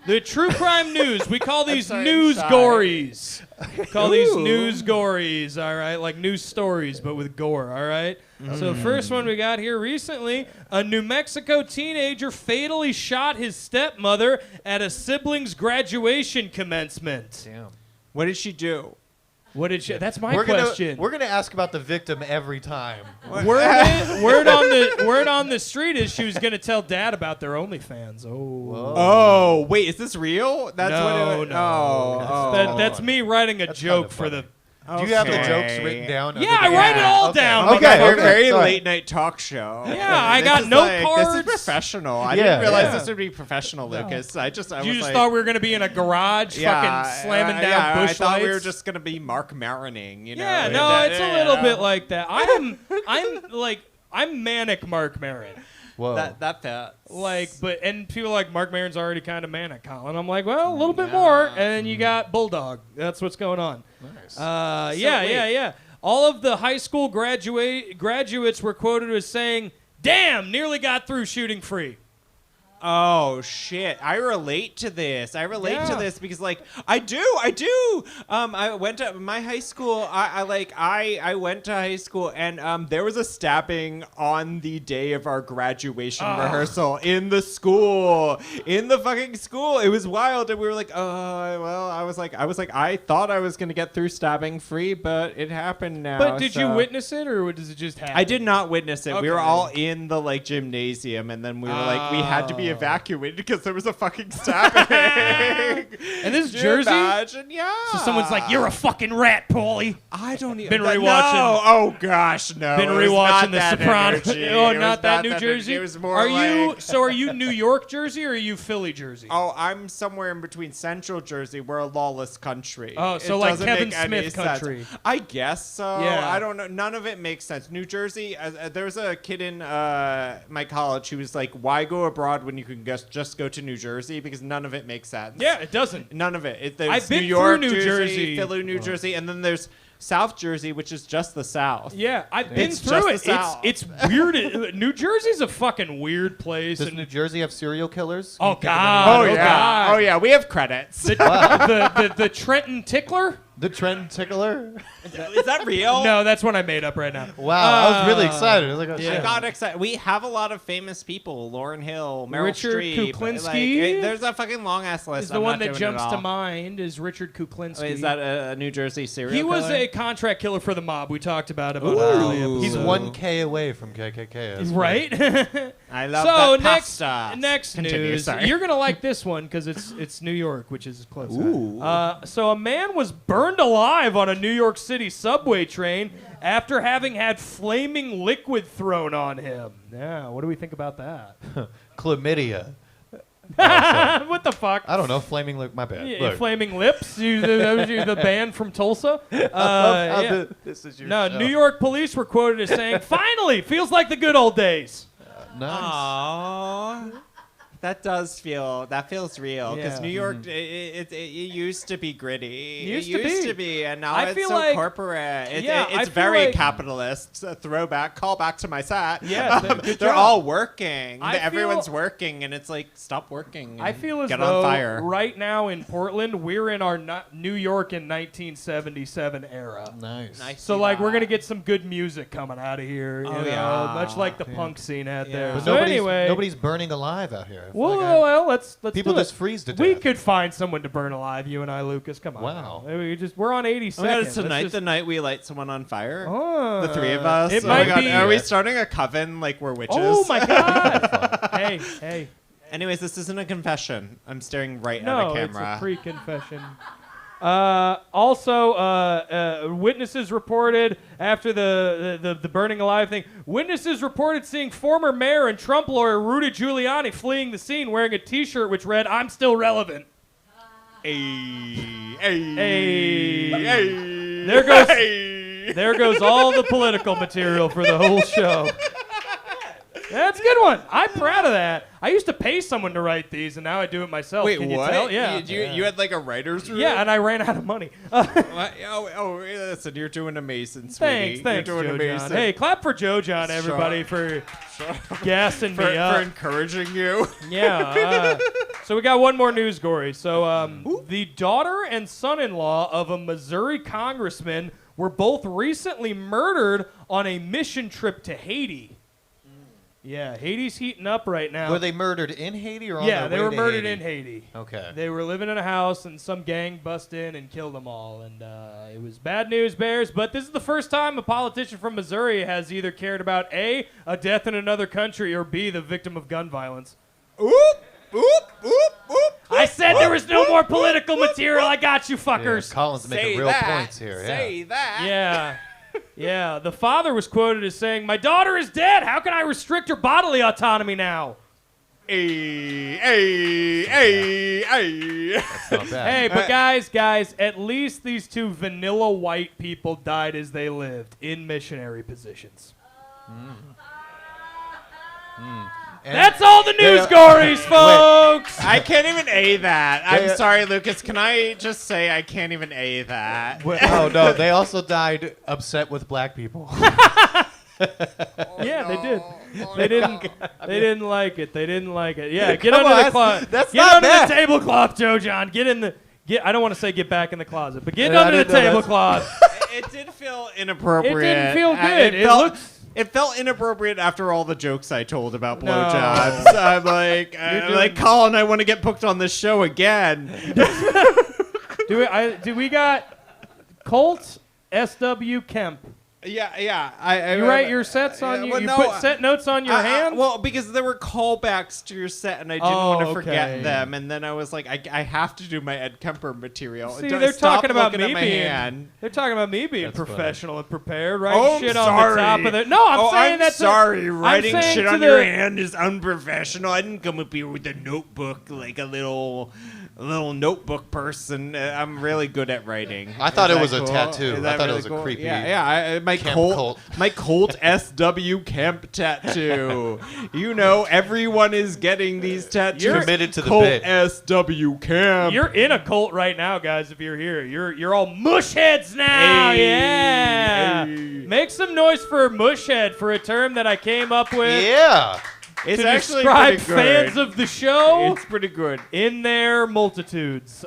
the true crime news. We call these sorry, I'm news shy. gories. Call these Ooh. news gories, all right? Like news stories, but with gore, all right? So first one we got here recently, a New Mexico teenager fatally shot his stepmother at a sibling's graduation commencement. Damn. What did she do? What did she... That's my We're question. gonna ask about the victim every time. Word on the street is she was going to tell Dad about their OnlyFans. Oh. Oh, wait, is this real? That's No, what it no. Oh, That's me writing a That's joke kinda for the... funny. Do you have the Okay. jokes written down? Yeah, under I the- write it all Okay. down. Okay, We're okay, very sorry. late night talk show. Yeah, I This got is note This cards. is professional. I Yeah, didn't realize yeah. this would be professional, Lucas. I You was just like, thought we were gonna be in a garage, fucking slamming down yeah, bush I thought lights. we were just gonna be Mark Marining, you know? Yeah, and no, that- it's a you little know. bit like that. I'm manic Mark Maron. Whoa. that fits. And people are like, Mark Maron's already kind of manic, Colin. I'm like, well, a little bit more, and then you got Bulldog. That's what's going on. Nice. Yeah. All of the high school graduates were quoted as saying, "Damn, nearly got through shooting free." Oh shit! I relate to this. I relate to Yeah. this because, like, I do. I went to my high school. I went to high school, and there was a stabbing on the day of our graduation rehearsal in the school, in the fucking school. It was wild, and we were like, oh well. I was like, I thought I was gonna get through stabbing free, but it happened now. But did you so- witness it, or does it just happen? I did not witness it. We were Okay. all in the gymnasium, and then we were we had to be evacuated because there was a fucking stabbing. And this is Could you Jersey? imagine? Yeah. So someo's like, "You're a fucking rat, Paulie." I don't even. Been No. rewatching- Oh gosh, no. Been It was rewatching not The that Sopranos. energy. Oh, It was not that New energy. Jersey. It was more Are like. you New York Jersey or are you Philly Jersey? Oh, I'm somewhere in between Central Jersey. We're a lawless country. Oh, so It like doesn't Kevin make any Smith sense. country. I guess so. Yeah. I don't know. None of it makes sense. New Jersey, there was a kid in my college who was like, why go abroad when you can just go to New Jersey? Because none of it makes sense. Yeah, it doesn't. None of it. There's I've been New York, through New Jersey. Philly, New Jersey, and then there's South Jersey, which is just the South. Yeah, I've been It's through just it. the South. It's weird. New Jersey's a fucking weird place. Does and- New Jersey have serial killers? Oh, Can you think of God. any? Oh, God. Oh yeah. We have credits. the Trenton Tickler? The Trend Tickler? Is that real? No, that's one I made up right now. Wow, I was really excited. I was like, oh, yeah. I shit. got excited. We have a lot of famous people: Lauryn Hill, Meryl Richard Streep. Kuklinski? There's a fucking long ass list. Is the I'm one not that doing it jumps all. to mind is Richard Kuklinski. Wait, is that a New Jersey serial He was killer? a contract killer for the mob. We talked about it. Ooh. He's 1K away from KKK. That's Right? I love So that next pasta. next Continue, news, sorry. you're gonna like this one because it's New York, which is close. Ooh. So a man was burned alive on a New York City subway train after having had flaming liquid thrown on him. Yeah, what do we think about that? Chlamydia. What the fuck? I don't know. Flaming lip. My bad. Yeah, Look. Flaming Lips, the band from Tulsa. How Yeah. this is your No, show. New York police were quoted as saying, "Finally, feels like the good old days." Nice. Aww. That feels real because Yeah. New York it used to be gritty. Used it to used be. to be, and now I it's feel so like- corporate. Yeah, I It's feel very like- capitalist. A throwback, call back to my set. Yeah, good they're job. all working. I Everyone's feel- working, and it's like stop working. I and feel as get though on fire. right now in Portland, we're in our New York in 1977 era. Nice. Nice. So See like we're that. gonna get some good music coming out of here, you Oh, know, yeah. much like the Yeah. punk scene out Yeah. there. But So anyway, nobody's burning alive out here. I feel well, like let's people do just it. freeze to We death. could find someone to burn alive. You and I, Lucas. Come on. Wow. now. We're on 80 Oh my God, seconds. it's tonight the night we light someone on fire. Oh, The three of us. It Oh might my God. be. Are we starting a coven like we're witches? Oh my God! hey. Anyways, this isn't a confession. I'm staring right No, at a it's camera. a pre-confession. Also, witnesses reported after the burning alive thing. Witnesses reported seeing former mayor and Trump lawyer Rudy Giuliani fleeing the scene wearing a T-shirt which read "I'm still relevant." Hey. There goes all the political material for the whole show. That's a good one. I'm proud of that. I used to pay someone to write these, and now I do it myself. Wait, Can what? You tell? Yeah. You had like a writer's room? Yeah, and I ran out of money. What? Oh, listen, you're doing amazing, sweetie. Thanks, You're doing Joe amazing. John. Hey, clap for Joe John, everybody, for gassing for, me up. for encouraging you. Yeah. So we got one more news story. So the daughter and son-in-law of a Missouri congressman were both recently murdered on a mission trip to Haiti. Yeah, Haiti's heating up right now. Were they murdered in Haiti or on Yeah, their they way were to murdered Haiti? in Haiti. Okay. They were living in a house, and some gang bust in and killed them all. And it was bad news, Bears. But this is the first time a politician from Missouri has either cared about A, a death in another country, or B, the victim of gun violence. Oop, oop, oop, oop. I said there was no more political material. I got you, fuckers. Yeah, Colin's making real points here. Say that. Yeah. Yeah. The father was quoted as saying, "My daughter is dead. How can I restrict her bodily autonomy now?" Hey. That's not bad. Hey, but guys, at least these two vanilla white people died as they lived in missionary positions. That's all the news stories, folks. I can't even A that. I'm sorry, Lucas. Can I just say I can't even A that? Oh no, they also died upset with black people. Yeah, they did. They didn't. They didn't like it. They didn't like it. Yeah, get Come under on, the closet. that's Get not under bad. the tablecloth, Joe John. Get in the. Get. I don't want to say get back in the closet, but get Yeah, I under the didn't know that. tablecloth. It did feel inappropriate. It didn't feel good. It felt inappropriate after all the jokes I told about No. blowjobs. I'm like, Colin, I want to get booked on this show again. Do we got Colt S.W. Kemp? Yeah. You write your sets on you. well, You no, put set notes on your hand. Well, because there were callbacks to your set, and I didn't want to forget okay. them. And then I was like, I have to do my Ed Kemper material. See, Don't they're stop talking about looking me at my being. hand. They're talking about me being That's professional and prepared, writing Oh, shit I'm on the top sorry. of it. No, I'm saying I'm that's sorry. Writing saying shit to on the- your hand is unprofessional. I didn't come up here with a notebook like a little notebook person. I'm really good at writing. I thought Is it that was a cool? tattoo. Is I that thought it really was a cool? creepy My Kemp Colt, cult. my Colt SW Kemp tattoo. You know, everyone is getting these tattoos. You're committed to the Colt bit. SW Kemp. You're in a cult right now, guys. If you're here, you're all mushheads now. Hey, Yeah. hey. Make some noise for mushhead, for a term that I came up with Yeah. It's to actually describe pretty good. fans of the show It's pretty good. in their multitudes.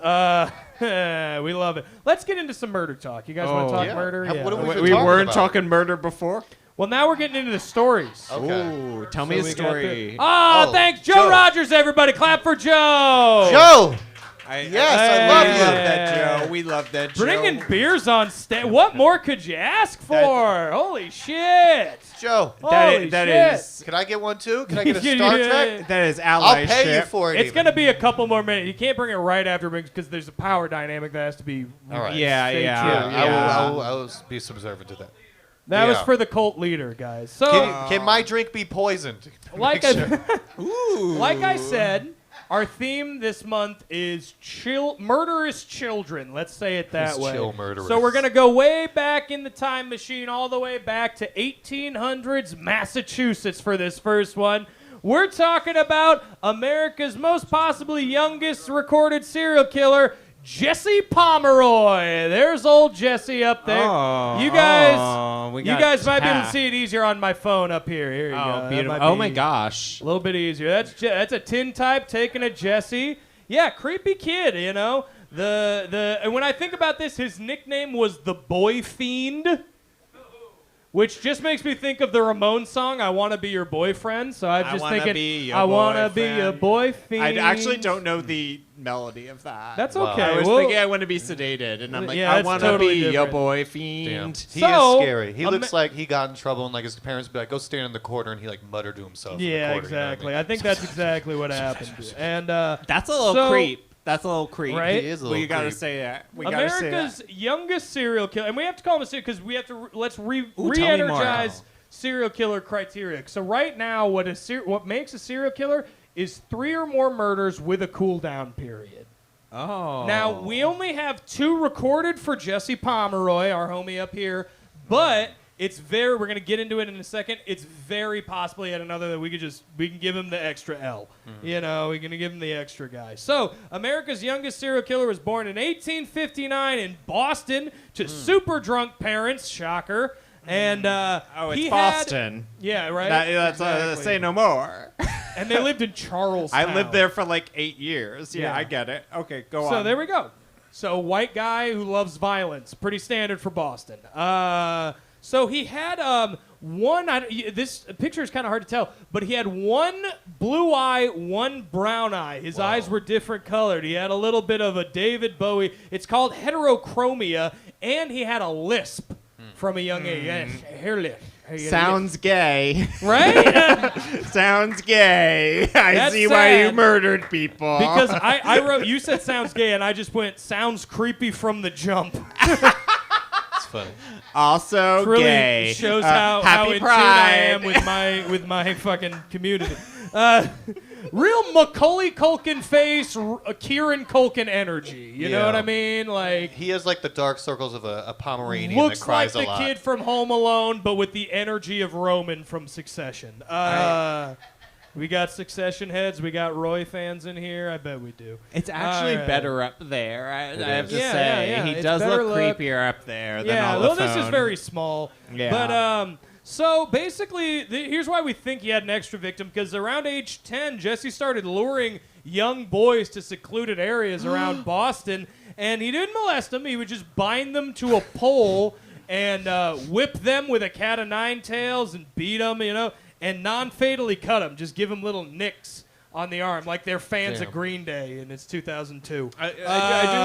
We love it. Let's get into some murder talk. You guys want to talk Yeah. murder? What do We, been talking weren't about? talking murder before. Well, now we're getting into the stories. Okay. Ooh, tell me a we got story. Oh, Oh, thanks, Joe Joe. Rogers, everybody. Clap for Joe. Joe. Yes, I we love you. love that, Joe. We love that, Joe. Bringing beers on stage. What more could you ask for? Holy shit. Joe. Holy that shit. is Can I get one too? Can I get a Star Trek? that is I'll allyship. pay you for it. It's even. going to be a couple more minutes. You can't bring it right after because there's a power dynamic that has to be. All right. Yeah, stay yeah. true. Yeah, I will be subservient to that. That was Yeah. for the cult leader, guys. So, Can my drink be poisoned? like Make I, sure. like I said, our theme this month is murderous children. Let's say it that Let's way. chill murderers. So we're going to go way back in the time machine, all the way back to 1800s Massachusetts for this first one. We're talking about America's most possibly youngest recorded serial killer, Jesse Pomeroy. There's old Jesse up there. You guys might be able to see it easier on my phone up here. Here you go. Oh, That beautiful. might Oh be my gosh. a little bit easier. That's a tin type taking a Jesse. Yeah, creepy kid, you know. And when I think about this, his nickname was the Boy Fiend, which just makes me think of the Ramones song, I Want to Be Your Boyfriend. So I'm just thinking, I want to be a boy fiend. I actually don't know the melody of that. That's Wow. okay. I was Well, thinking I want to be sedated, and I'm like, Yeah, I that's want to totally be a different. boy Damn. fiend. He So, is scary. He Ama- looks like he got in trouble, and like his parents would be like, "Go stand in the corner," and he like muttered to himself. in the yeah, corner, you know what I exactly. mean? I think that's exactly what happened. And That's a little So- creep. That's a little creep. Right? He is a Well, little you gotta creep. say that. We gotta say America's that. youngest serial killer, and we have to call him a serial because we have to let's tell me more. re-energize serial killer criteria. So right now, what makes a serial killer is 3 or more murders with a cool down period. Oh. Now we only have 2 recorded for Jesse Pomeroy, our homie up here, but we're gonna get into it in a second. It's very possibly at another that we can give him the extra L. You know, we're gonna give him the extra guy. So America's youngest serial killer was born in 1859 in Boston to super drunk parents. Shocker. And Oh, it's he Boston. yeah, right. That's Exactly. say no more. And they lived in Charlestown. I lived there for like 8 years. Yeah, Yeah. I get it. Okay, go on. So there we go. So white guy who loves violence, pretty standard for Boston. So he had this picture is kind of hard to tell, but he had one blue eye, one brown eye. His eyes were different colored. He had a little bit of a David Bowie. It's called heterochromia, and he had a lisp. from a young age. Yes, hairless. Sounds gay. Right? Sounds gay. I That's see why you sad. murdered people. Because I wrote, you said sounds gay, and I just went, sounds creepy from the jump. It's funny. Also Really gay. shows how Happy in tune Pride. I am with my fucking community. Real Macaulay Culkin face, Kieran Culkin energy. You know Yeah. what I mean? Like, He has like the dark circles of a Pomeranian looks that like cries the a lot. kid from Home Alone, but with the energy of Roman from Succession. We got Succession heads. We got Roy fans in here. I bet we do. It's actually All right. better up there. I have to Yeah, say, yeah, he it's does better look look. creepier up there than Yeah, on well, the this is phone. very small. Yeah. But so basically, here's why we think he had an extra victim. Because around age 10, Jesse started luring young boys to secluded areas around Boston, and he didn't molest them. He would just bind them to a pole and whip them with a cat of nine tails and beat them, you know, and non-fatally cut them. Just give them little nicks on the arm, like they're fans Damn. of Green Day, and it's 2002. I do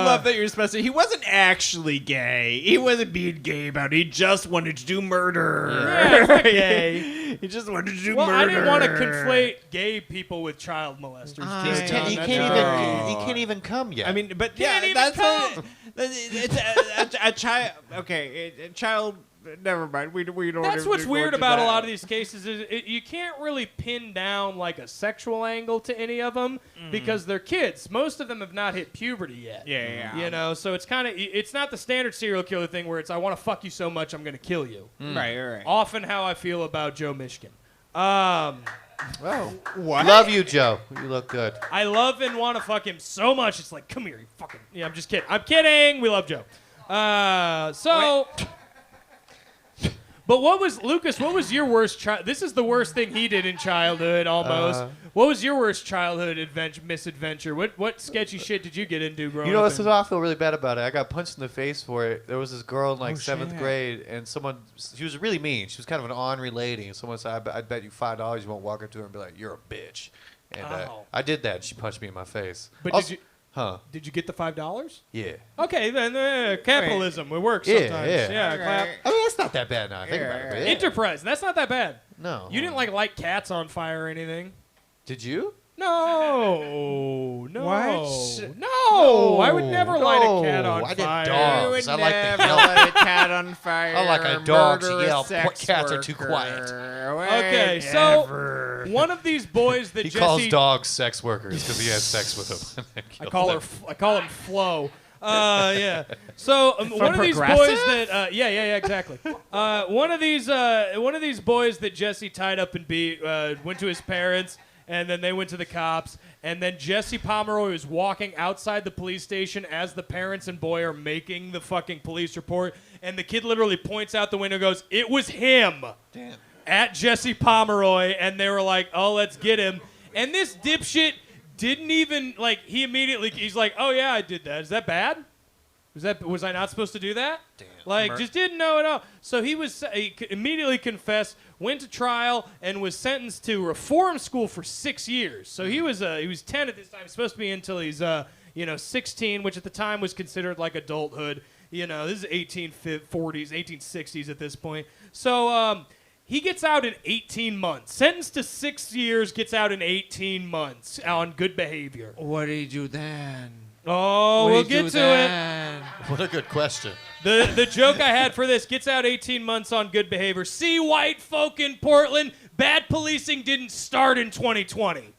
love that you're supposed to. He wasn't actually gay. He wasn't being gay about it. He just wanted to do murder. Yeah, it's not gay. He just wanted to do Well, murder. I didn't want to conflate gay people with child molesters. He's Jay. 10, he That's can't wrong. even. He can't even come yet. I mean, but Can't yeah, even that's come. it's a child. Okay, a child. Never mind. We don't. That's even what's go weird into about a that. lot of these cases is you can't really pin down like a sexual angle to any of them because they're kids. Most of them have not hit puberty yet. Yeah. You know, so it's kind of it's not the standard serial killer thing where it's I want to fuck you so much I'm going to kill you. Right. Often how I feel about Joe Michigan. What? love you, Joe. You look good. I love and want to fuck him so much. It's like, come here, you fucking. Yeah, I'm just kidding. I'm kidding. We love Joe. But what was Lucas? What was your worst This is the worst thing he did in childhood, almost. What was your worst childhood misadventure? What sketchy shit did you get into growing You know, up? this is why I feel really bad about it. I got punched in the face for it. There was this girl in like seventh shit. grade, and she was really mean. She was kind of an ornery lady, and someone said, I'd bet you $5 you won't walk up to her and be like, you're a bitch. And Ow. I did that. She punched me in my face. But Also- did you? Huh? Did you get the $5? Yeah. Okay, then capitalism. We work Yeah, sometimes. yeah. Clap. I mean, that's not that bad now. I think about it. But yeah. Enterprise. That's not that bad. No. You didn't like light cats on fire or anything. Did you? No. What? No. I would never light a cat No, on I did fire. dogs. You would I like the never yelp. let a cat on fire. I like a or dog to murder a yell. sex Cats are too worker. quiet. Okay, so one of these boys that He Jesse calls dogs sex workers because he has sex with them. I call him Flo. Yeah. So one of these boys Progressive? that yeah, exactly. One of these boys that Jesse tied up and beat went to his parents, and then they went to the cops, and then Jesse Pomeroy was walking outside the police station as the parents and boy are making the fucking police report, and the kid literally points out the window and goes, "It was him." Damn. At Jesse Pomeroy, and they were like, "Oh, let's get him." And this dipshit didn't even like. He's like, "Oh yeah, I did that. Is that bad? Was I not supposed to do that?" Damn. Like, just didn't know at all. So he immediately confessed, went to trial, and was sentenced to reform school for 6 years. So he was 10 at this time. He's supposed to be until he's 16, which at the time was considered like adulthood. You know, this is 1840s, 1860s at this point. So he gets out in 18 months. Sentenced to 6 years, gets out in 18 months on good behavior. What did he do then? Oh, we'll get to it. What a good question. The joke I had for this, gets out 18 months on good behavior. See, white folk in Portland, bad policing didn't start in 2020.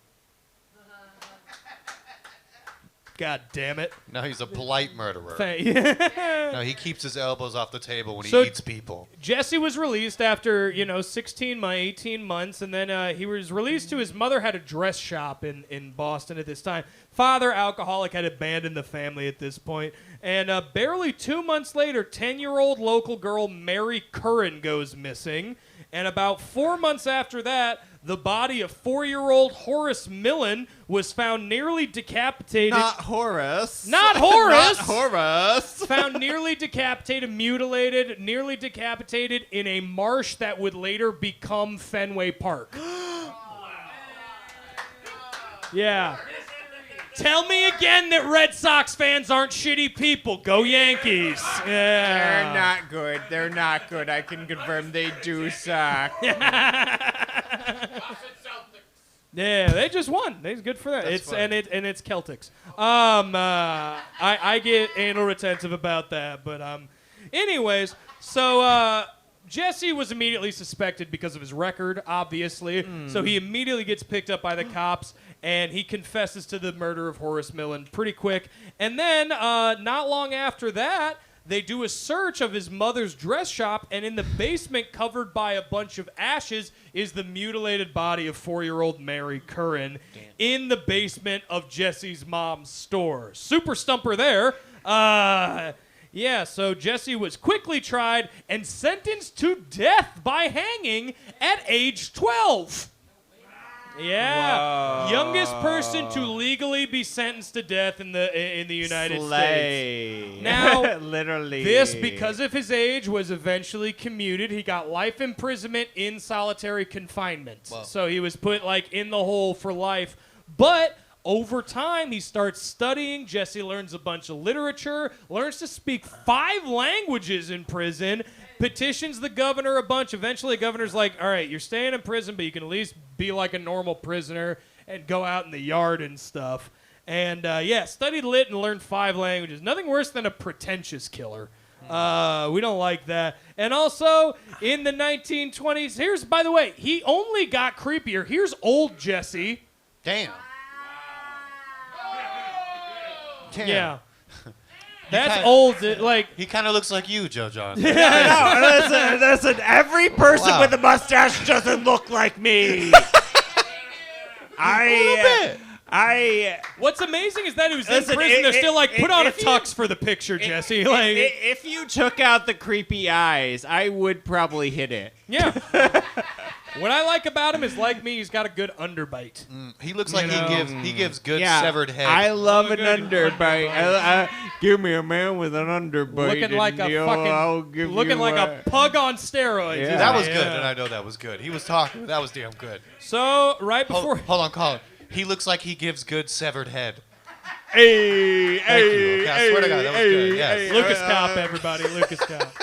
God damn it. Now he's a polite murderer. No, he keeps his elbows off the table when So- he eats people. Jesse was released after, 18 months, and then he was released to his mother had a dress shop in Boston at this time. Father, alcoholic, had abandoned the family at this point. And barely 2 months later, 10-year-old local girl Mary Curran goes missing. And about 4 months after that, the body of 4-year-old Horace Millen was found nearly decapitated. Not Horace. Not Horace! Not Horace. Found nearly decapitated, mutilated, nearly decapitated in a marsh that would later become Fenway Park. Yeah. Tell me again that Red Sox fans aren't shitty people. Go Yankees. Yeah. They're not good. They're not good. I can confirm they do suck. Yeah, they just won. It's good for them. It's Celtics. I get anal retentive about that, but anyways, so Jesse was immediately suspected because of his record, obviously. So he immediately gets picked up by the cops, and he confesses to the murder of Horace Millen pretty quick. And then, not long after that, they do a search of his mother's dress shop, and in the basement, covered by a bunch of ashes, is the mutilated body of 4-year-old Mary Curran in the basement of Jesse's mom's store. Super stumper there. Yeah, so Jesse was quickly tried and sentenced to death by hanging at age 12. Yeah, Whoa. youngest person to legally be sentenced to death in the United States. Now, literally, this, because of his age, was eventually commuted. He got life imprisonment in solitary confinement. Whoa. So he was put in the hole for life. But over time, he starts studying. Jesse learns a bunch of literature, learns to speak 5 languages in prison, petitions the governor a bunch. Eventually, the governor's like, all right, you're staying in prison, but you can at least be like a normal prisoner and go out in the yard and stuff. And, studied lit and learned 5 languages. Nothing worse than a pretentious killer. We don't like that. And also, in the 1920s, by the way, he only got creepier. Here's old Jesse. Damn. Damn. Yeah. That's old. He kind of looks like you, Joe John. listen, every person Wow. with a mustache doesn't look like me. What's amazing is that he was Listen, in prison. They're still like, put on a if you- tux for the picture, Jesse. If you took out the creepy eyes, I would probably hit it. Yeah. What I like about him is, like me, he's got a good underbite. He looks like he gives good Yeah, severed head. I love an Good. underbite. Give me a man with an underbite. Looking like a I'll give looking you like a pug on steroids. Yeah. that was Yeah. good, and I know that was good. He was talking. That was damn good. So right before. Hold on, Colin. He looks like he gives good severed head. Hey, Thank you. Okay, I swear to God, that was good. Yes. Lucas Cop, everybody. Lucas Cop.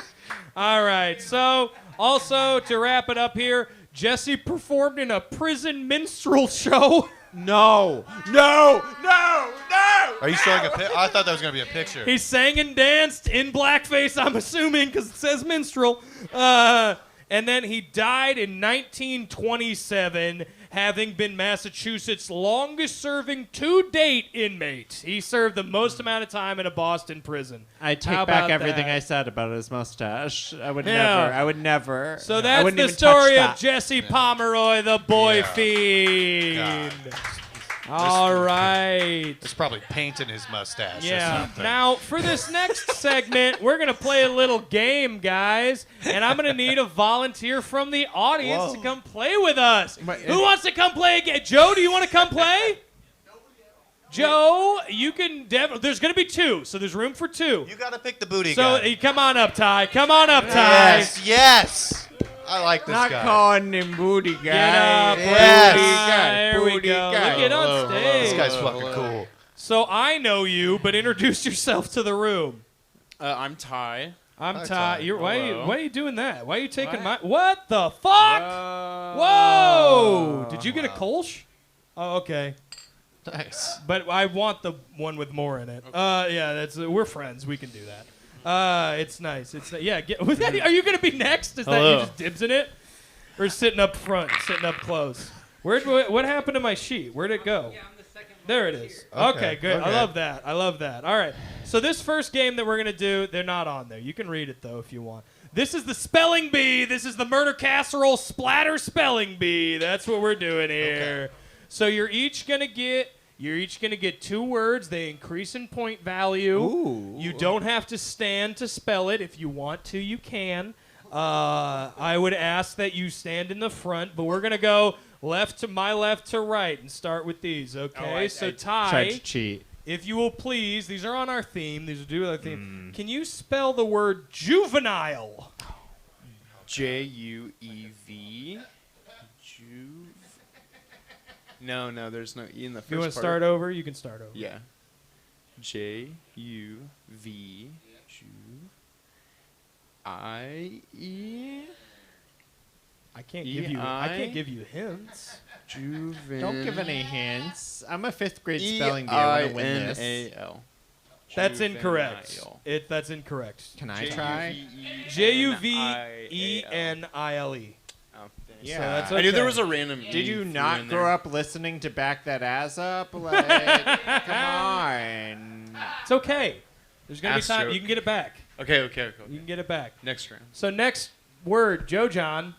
All right. So, also, to wrap it up here, Jesse performed in a prison minstrel show. No. Are you showing a pic? I thought that was going to be a picture. He sang and danced in blackface, I'm assuming, because it says minstrel. And then he died in 1927, having been Massachusetts' longest-serving to-date inmate. He served the most amount of time in a Boston prison. I take How back about everything that? I said about his mustache. I would Yeah. never. So I that's wouldn't the even story touch of Jesse Pomeroy, the boy Yeah. fiend. All right. It's probably paint in his mustache or Yeah. something. Now, for this next segment, we're going to play a little game, guys. And I'm going to need a volunteer from the audience to come play with us. Who wants to come play again? Joe, do you want to come play? Joe, you can. There's going to be 2, so there's room for 2. You got to pick the booty So guy. come on up, Ty. Come on up, Ty. Yes. I like this Not guy. calling him booty guy. Get up, Yes. booty guy. There we Booty go. guy. Look, get on Hello, stage. This guy's fucking cool. So I know you, but introduce yourself to the room. I'm Ty. I'm Hi, Ty. Ty. Why Hello. are you doing that? Why are you taking my? What? What the fuck? Whoa! Did you get a Kolsch? Oh, okay. Nice. But I want the one with more in it. Yeah, that's we're friends. We can do that. It's nice. It's yeah. Are you gonna be next? Is that Hello. you just dibs in it, or sitting up front, sitting up close? What happened to my sheet? Where'd it go? There it is. Okay, good. I okay. love that. I love that. All right. So this first game that we're going to do, they're not on there. You can read it, though, if you want. This is the spelling bee. This is the Murder Casserole Splatter Spelling Bee. That's what we're doing here. So you're each going to get 2 words. They increase in point value. Ooh. You don't have to stand to spell it. If you want to, you can. I would ask that you stand in the front, but we're going to go left to right and start with these, okay? I tried Ty, to cheat. if you will please, these are on our theme. These are due to our theme. Can you spell the word juvenile? Juev. No, there's no E in the first You want part. to start over? You can start over. Yeah. J-U-V. I-E. I can't give you. I can't give you hints. Don't give any hints. I'm a 5th grade spelling bee. I want to win this. E-I-N-A-L. That's incorrect. That's incorrect. Can I try? J-U-V-E-N-I-L-E. Oh, thanks. Yeah. So that's I knew there okay. was a random E. Did you threw not in grow there. up listening to Back That Ass Up? Like, come on. It's okay. There's gonna be Ass time. joke. You can get it back. Okay. You can get it back. Next round. So next word, Joe John.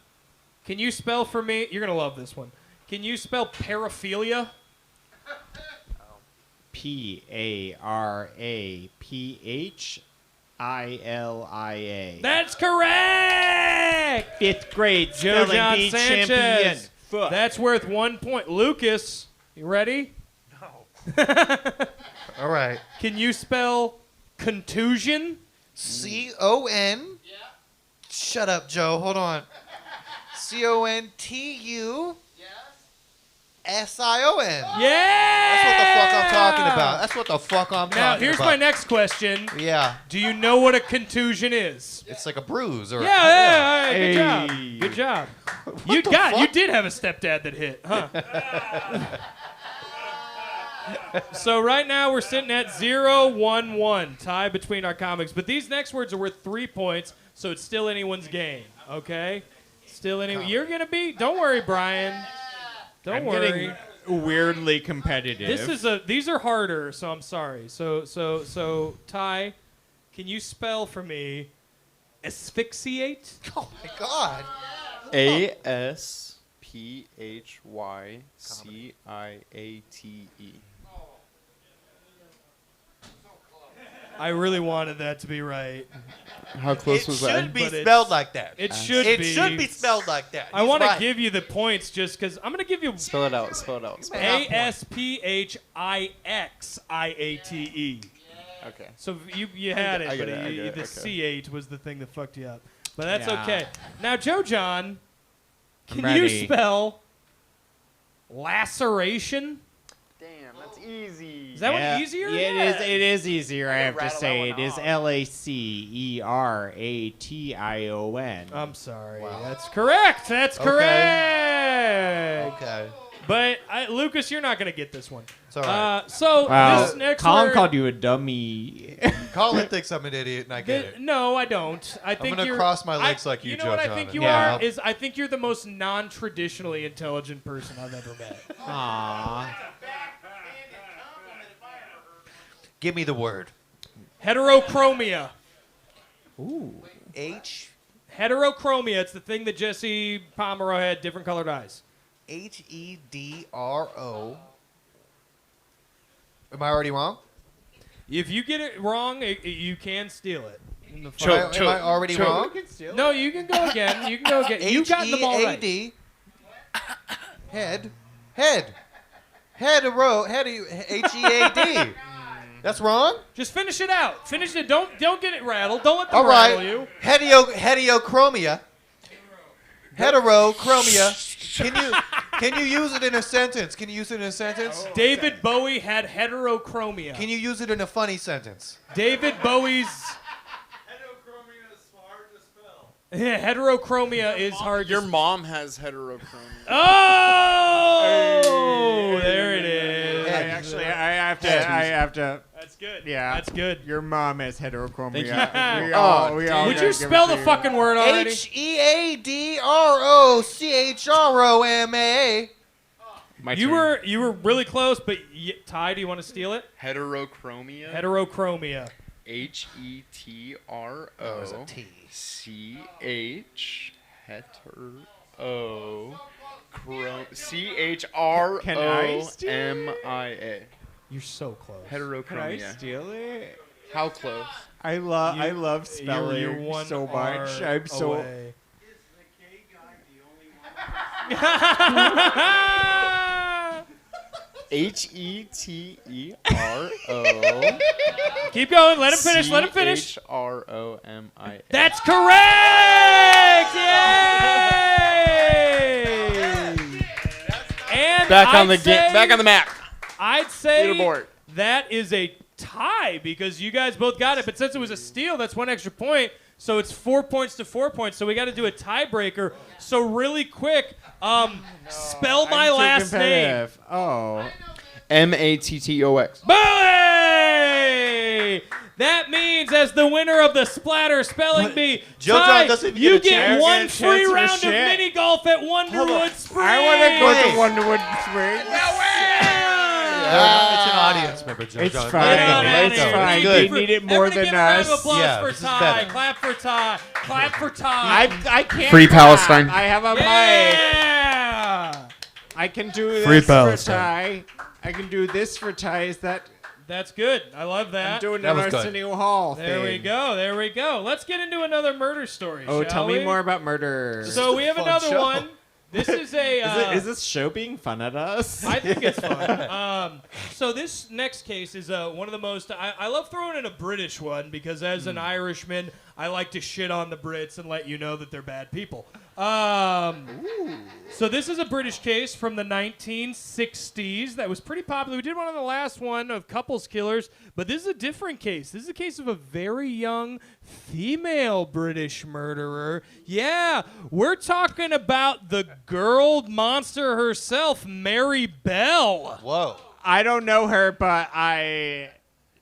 Can you spell for me? You're gonna love this one. Can you spell paraphilia? P-A-R-A-P-H-I-L-I-A. That's correct. 5th grade Joe spelling John bee Sanchez. champion. Fuck. That's worth 1 point. Lucas, you ready? All right. Can you spell contusion? C-O-N. Yeah. Shut up, Joe. Hold on. C-O-N-T-U. S-I-O-N. Yeah. That's what the fuck I'm talking about. That's what the fuck I'm talking Now, about. here's my next question. Yeah. Do you know what a contusion is? It's like a bruise or Yeah, Hey. good job. Good job. You did have a stepdad that hit, huh? So right now we're sitting at 0-1-1, tie between our comics. But these next words are worth 3 points, so it's still anyone's game. Okay? Still anyone. You're gonna be. Don't worry, Brian. Don't I'm worry. getting weirdly competitive. These are harder, so I'm sorry. So Ty, can you spell for me asphyxiate? Oh my god. A-S-P-H-Y-C-I-A-T-E. I really wanted that to be right. How close It was should that? be But spelled like that. It should It be. should be spelled like that. I He's want to right. give you the points just because I'm going to give you Spell it out. A-S-P-H-I-X-I-A-T-E. Okay. So you had it, I but get it, I get it, the okay. C-H was the thing that fucked you up. But that's Yeah. okay. Now, Joe John, I'm can you ready. spell laceration? Damn, that's easy. Is that one easier? Yeah, it is easier, I have to rattle say. that It one is off. L-A-C-E-R-A-T-I-O-N. I'm sorry. That's correct. That's Okay. correct. Okay. But Lucas, you're not gonna get this one. It's all right. So Wow. this next Colin word, called you a dummy. Colin thinks I'm an idiot, and I get it. No, I don't. I think gonna you're, cross my legs like you, You know Joe what I John, think you Yeah. are is I think you're the most non-traditionally intelligent person I've ever met. Aww. Give me the word. Heterochromia. Ooh. Heterochromia. It's the thing that Jesse Pomeroy had different colored eyes. H-E-D-R-O. Am I already wrong? If you get it wrong, you can steal it. In the Choke, Am I already choke. wrong? No, you can go again. You can go again. You've gotten them all right. H-E-A-D. Head. H-E-A-D. That's wrong? Just finish it out. Finish it. Don't get it rattled. Don't let them All rattle right. you. Heterochromia. Heterochromia. Can you use it in a sentence? David Bowie had heterochromia. Can you use it in a funny sentence? David Bowie's heterochromia is hard. Your to mom has heterochromia. Oh, there it is. I have to. That's good. Yeah. That's good. Your mom has heterochromia. Thank you. We all Would gotta you give spell it the to you. fucking word already? H-E-A-D-R-O-C-H-R-O-M-A. My You turn. were really close, but Ty, do you want to steal it? Heterochromia. Heterochromia. Oh, it's a T. H-E-T-R-O-C-H. Can I steal C-H-R-O-M-I-A. You're so close. Can I Heterochromia. steal it? How close? I love spelling You're one so much. R I'm so. away. H-E-T-E-R-O. Keep going. Let him finish. Let him finish. C-H-R-O-M-I-A. That's correct! Yay! And Back on I'd say- back on the map. I'd say Leaderboard. that is a tie because you guys both got it. But since it was a steal, that's 1 extra point. So it's 4 points to 4 points. So we got to do a tiebreaker. So really quick, spell my last name. Oh. MATTOX. Boy! That means as the winner of the Splatter Spelling Bee, Joe Ty, John doesn't even you get a chance. one Get a free chance for round of shit. mini golf at Wonderwood Springs. I want to go Wait. to Wonderwood Springs. It's an audience member, Joe It's John. fine. Get out Let of it here. go. It's fine. It's They good. need it more Everybody than give a round of us. applause Yeah, for this is Ty. better. Clap for Ty. Clap for Ty. I can't. Free clap. Palestine. I have a mic. Yeah! I can do this Free for Palestine. Ty. I can do this for Ty. Is that That's good. I love I'm that. doing That an was good. Arsenio Hall There we thing. go. There we go. Let's get into another murder story. Oh, shall tell we? me more about murder. So we have fun another show. one. This is a. Is this show being fun at us? I think it's fun. So this next case is one of the most. I love throwing in a British one because as an Irishman, I like to shit on the Brits and let you know that they're bad people. So this is a British case from the 1960s that was pretty popular. We did one on the last one of couples killers, but this is a different case. This is a case of a very young female British murderer. Yeah, we're talking about the girl monster herself, Mary Bell. Whoa. I don't know her, but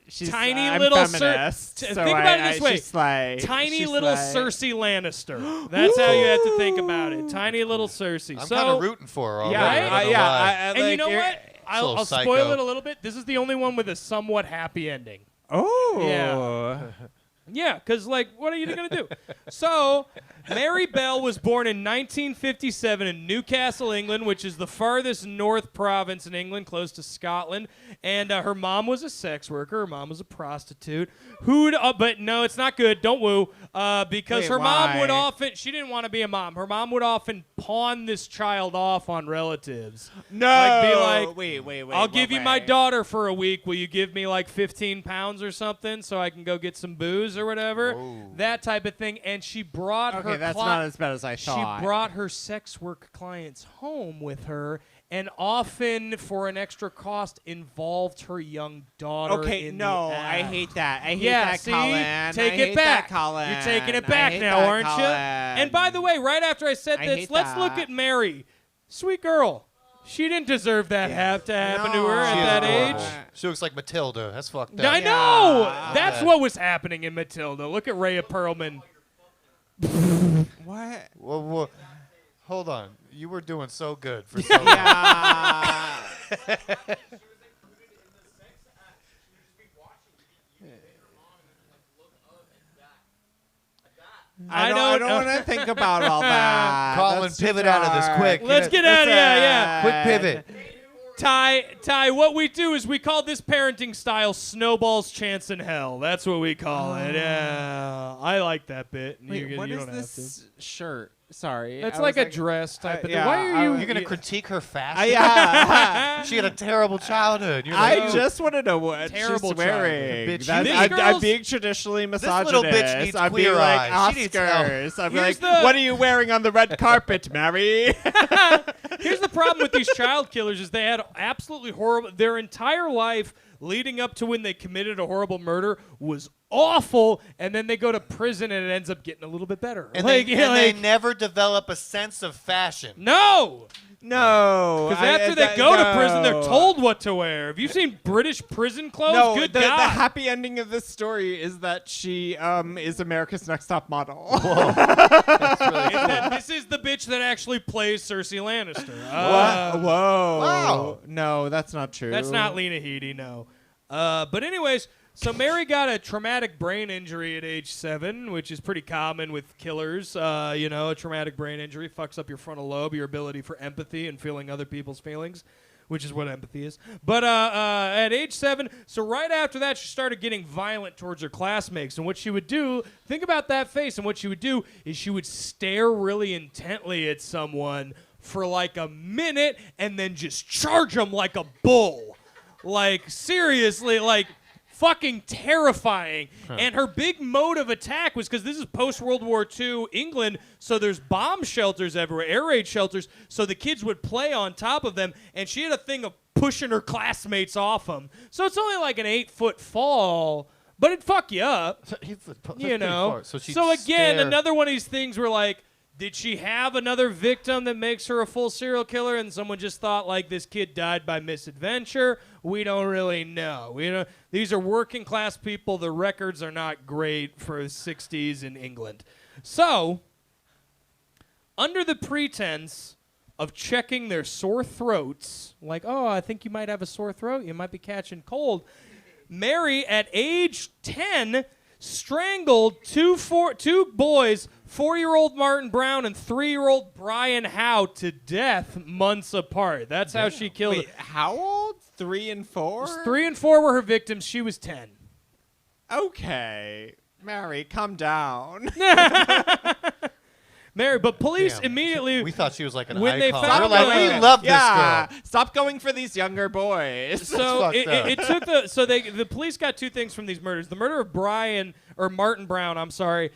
she's Tiny I'm little feminist, Think so about it this way. she's like, Tiny she's little like, Cersei Lannister. That's how you have to think about it. Tiny little Cersei. I'm so, kind of rooting for her already. Yeah, Right? I don't know why. and you like, know you're- what? I'll little spoil psycho. it a little bit. This is the only one with a somewhat happy ending. Oh, Yeah. Yeah, because, like, what are you going to do? So, Mary Bell was born in 1957 in Newcastle, England, which is the farthest north province in England, close to Scotland. And her mom was a sex worker. Her mom was a prostitute. But no, it's not good. Don't woo. Because Wait, her mom would why? often, she didn't want to be a mom. Her mom would often pawn this child off on relatives. No, Like, be like, wait. I'll give you my wait. daughter for a week. Will you give me like 15 pounds or something so I can go get some booze or whatever? That type of thing. And she brought Okay, her that's not as bad as I she thought. brought her sex work clients home with her and often for an extra cost involved her young daughter Okay, in no, the I act. hate that. I hate Yeah, that, see? Colin. Take I it hate back. That, Colin. You're taking it I back hate now, that, aren't you? Colin. And by the way, right after I said I this, hate let's look that. at Mary. Sweet girl. She didn't deserve that have to happen to her at She is that adorable. age. She looks like Matilda. That's fucked up. I know. Yeah. That's what was happening in Matilda. Look at Rhea Perlman. What? Whoa. Hold on. You were doing so good for so long. Yeah. I don't don't know. want to think about all that. Colin, That's pivot too out of this dark. quick. Let's get out of here. Yeah. Quick pivot. Ty, what we do is we call this parenting style snowballs chance in hell. That's what we call it. Yeah. I like that bit. Wait, what you is don't this shirt? Sorry. It's I like was a dress type of thing. yeah, Why are you? You're going to critique her fashion? yeah. She had a terrible childhood. You're like, I just want to know what Terrible she's wearing. Bitch, That's- these I'm girls- being traditionally This misogynist. little bitch needs I'm queer being like eyes. She needs help. Oscars. I'm Here's like, the- what are you wearing on the red carpet, Mary? Here's the problem with these child killers is they had absolutely horrible. Their entire life leading up to when they committed a horrible murder was awful, and then they go to prison and it ends up getting a little bit better. and Like, they never develop a sense of fashion. no. no. Because after they go to prison, they're told what to wear. Have you seen British prison clothes? No, Good the God. happy ending of this story is that she is America's Next Top Model. And then this is the bitch that actually plays Cersei Lannister. Whoa. Wow. No, that's not true. That's not Lena Headey, no. But anyways, so Mary got a traumatic brain injury at age 7, which is pretty common with killers. A traumatic brain injury fucks up your frontal lobe, your ability for empathy and feeling other people's feelings, which is what empathy is. But at age 7, so right after that, she started getting violent towards her classmates. And what she would do, think about that face, and what she would do is she would stare really intently at someone for like a minute and then just charge them like a bull. Like, seriously, like, fucking terrifying. And her big mode of attack was because this is post-World War II England, so there's bomb shelters everywhere, air raid shelters, so the kids would play on top of them, and she had a thing of pushing her classmates off them. So it's only like an 8-foot fall, but it'd fuck you up, you know. So again, another one of these things where like, did she have another victim that makes her a full serial killer and someone just thought like this kid died by misadventure? We don't really know. These are working class people. The records are not great for the 60s in England. So, under the pretense of checking their sore throats, like, oh, I think you might have a sore throat. You might be catching cold. Mary, at age 10, strangled two boys, 4-year-old Martin Brown and 3-year-old Brian Howe, to death months apart. That's how she killed Wait, how old? 3 and 4? 3 and 4 were her victims. She was 10. Okay. Mary, calm down. Mary, but police immediately... We thought she was like an when icon. they found We're like, her- we love this Yeah. girl. Stop going for these younger boys. So fucked up. it took the police got two things from these murders. The murder of Martin Brown, I'm sorry,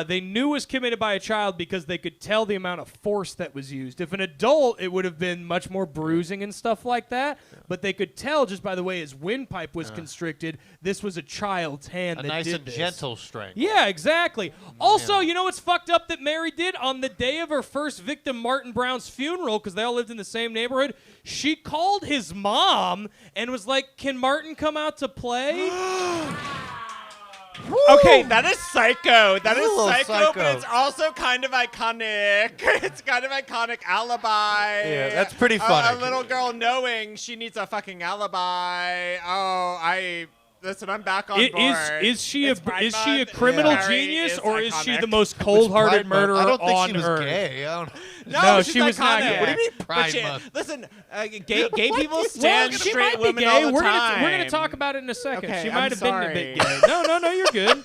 they knew was committed by a child because they could tell the amount of force that was used. If an adult, it would have been much more bruising and stuff like that. But they could tell just by the way his windpipe was constricted, this was a child's hand A that nice did and this. gentle strength. Yeah, exactly. Also, you know what's fucked up that Mary did? On the day of her first victim, Martin Brown's funeral, because they all lived in the same neighborhood, she called his mom and was like, can Martin come out to play? Okay, that is psycho. That A is little psycho, but psycho. it's also kind of iconic. It's kind of iconic alibi. Yeah, that's pretty funny. A little girl knowing she needs a fucking alibi. Oh, listen, I'm back on board. Is she It's Pride is she a Month. criminal Mary genius, is or is she iconic. the most cold-hearted Pride Month. murderer I don't think on she was earth? gay. I don't... No, she's she was not iconic. gay. What do you mean But Pride Month? Listen, gay people stand She straight might be women gay. all the We're time. gonna talk about it in a second. Okay, she I'm might have been a sorry. bit gay. No, you're good.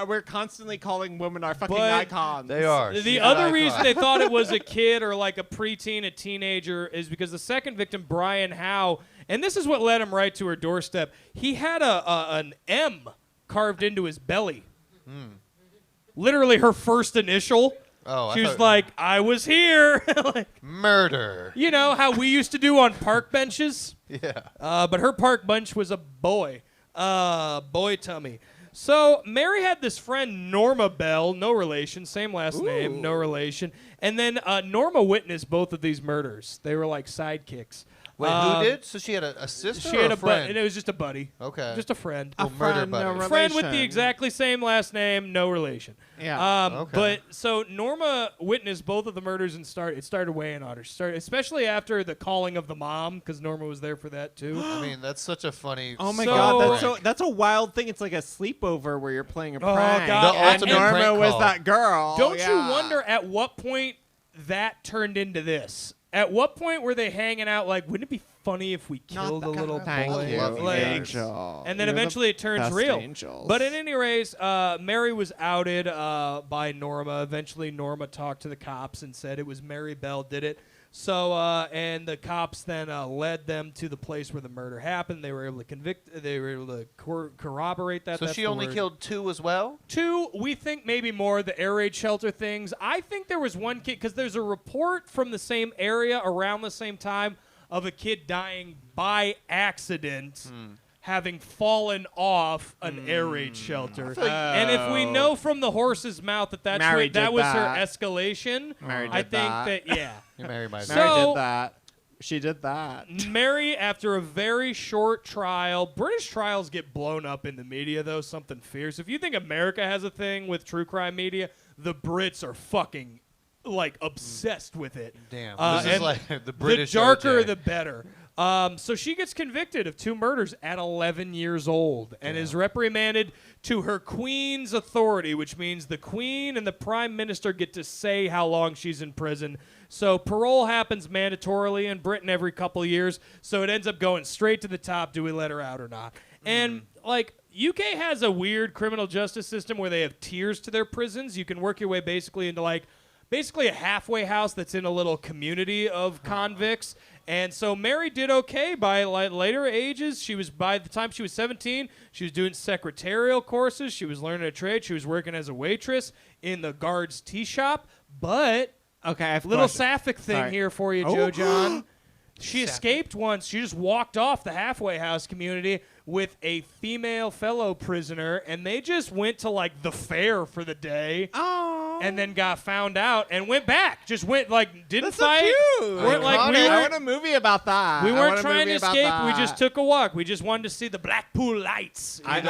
We're constantly calling women our fucking But icons. They are. The She's other an reason icon. they thought it was a kid or like a preteen, a teenager, is because the second victim, Brian Howe, and this is what led him right to her doorstep. He had an M carved into his belly. Literally her first initial. Oh, I She was thought- like, I was here. Like, Murder. you know how we used to do on park benches? Yeah. But her park bench was a boy. Boy tummy. So Mary had this friend, Norma Bell, no relation, same last name, no relation. And then Norma witnessed both of these murders. They were like sidekicks. Wait, who did? So she had a sister She or had a friend? and it was just a buddy. Okay. Just a friend. Oh, murder friend, buddy. no Friend with the relation. exactly same last name, no relation. Yeah. Okay. But so Norma witnessed both of the murders and it started weighing on her. Especially after the calling of the mom, because Norma was there for that too. I mean, that's such a funny. Oh my So- God, that's a wild thing. It's like a sleepover where you're playing a Oh, prank. God. The And ultimate Norma prank was call. that girl. Don't yeah. you wonder at what point that turned into this? At what point were they hanging out like, wouldn't it be funny if we killed a little Thank boy? you, love you Like, guys. angel. and then You're the eventually it turns best real. angels. But in any case, Mary was outed by Norma. Eventually, Norma talked to the cops and said it was Mary Bell did it. So, and the cops then led them to the place where the murder happened. They were able to convict. They were able to corroborate that. So That's she the only word. killed 2 as well? 2, we think maybe more, the air raid shelter things. I think there was one kid, because there's a report from the same area around the same time of a kid dying by accident, having fallen off an air raid shelter. And if we know from the horse's mouth that Mary that did was that. her escalation, Mary I did think that. yeah. Mary might So- Mary did that. She did that. Mary, after a very short trial, British trials get blown up in the media, though, something fierce. If you think America has a thing with true crime media, the Brits are fucking, like, obsessed with it. Damn. This is and like the British The darker, OJ. the better. So she gets convicted of 2 murders at 11 years old and is reprimanded to her queen's authority, which means the queen and the prime minister get to say how long she's in prison. So parole happens mandatorily in Britain every couple of years, so it ends up going straight to the top. Do we let her out or not? And, like, UK has a weird criminal justice system where they have tiers to their prisons. You can work your way basically into, like, basically a halfway house that's in a little community of convicts. And so Mary did okay by later ages. By the time she was 17, she was doing secretarial courses. She was learning a trade. She was working as a waitress in the guard's tea shop. But Okay, I have a little question. sapphic thing Sorry. here for you, Joe John. She escaped once. She just walked off the halfway house community with a female fellow prisoner, and they just went to like the fair for the day. Oh. And then got found out and went back. Just went didn't That's so fight. cute. Weren't like I we want were. a movie about that. We I weren't want a trying to movie about escape. We that. just took a walk. We just wanted to see the Blackpool lights. I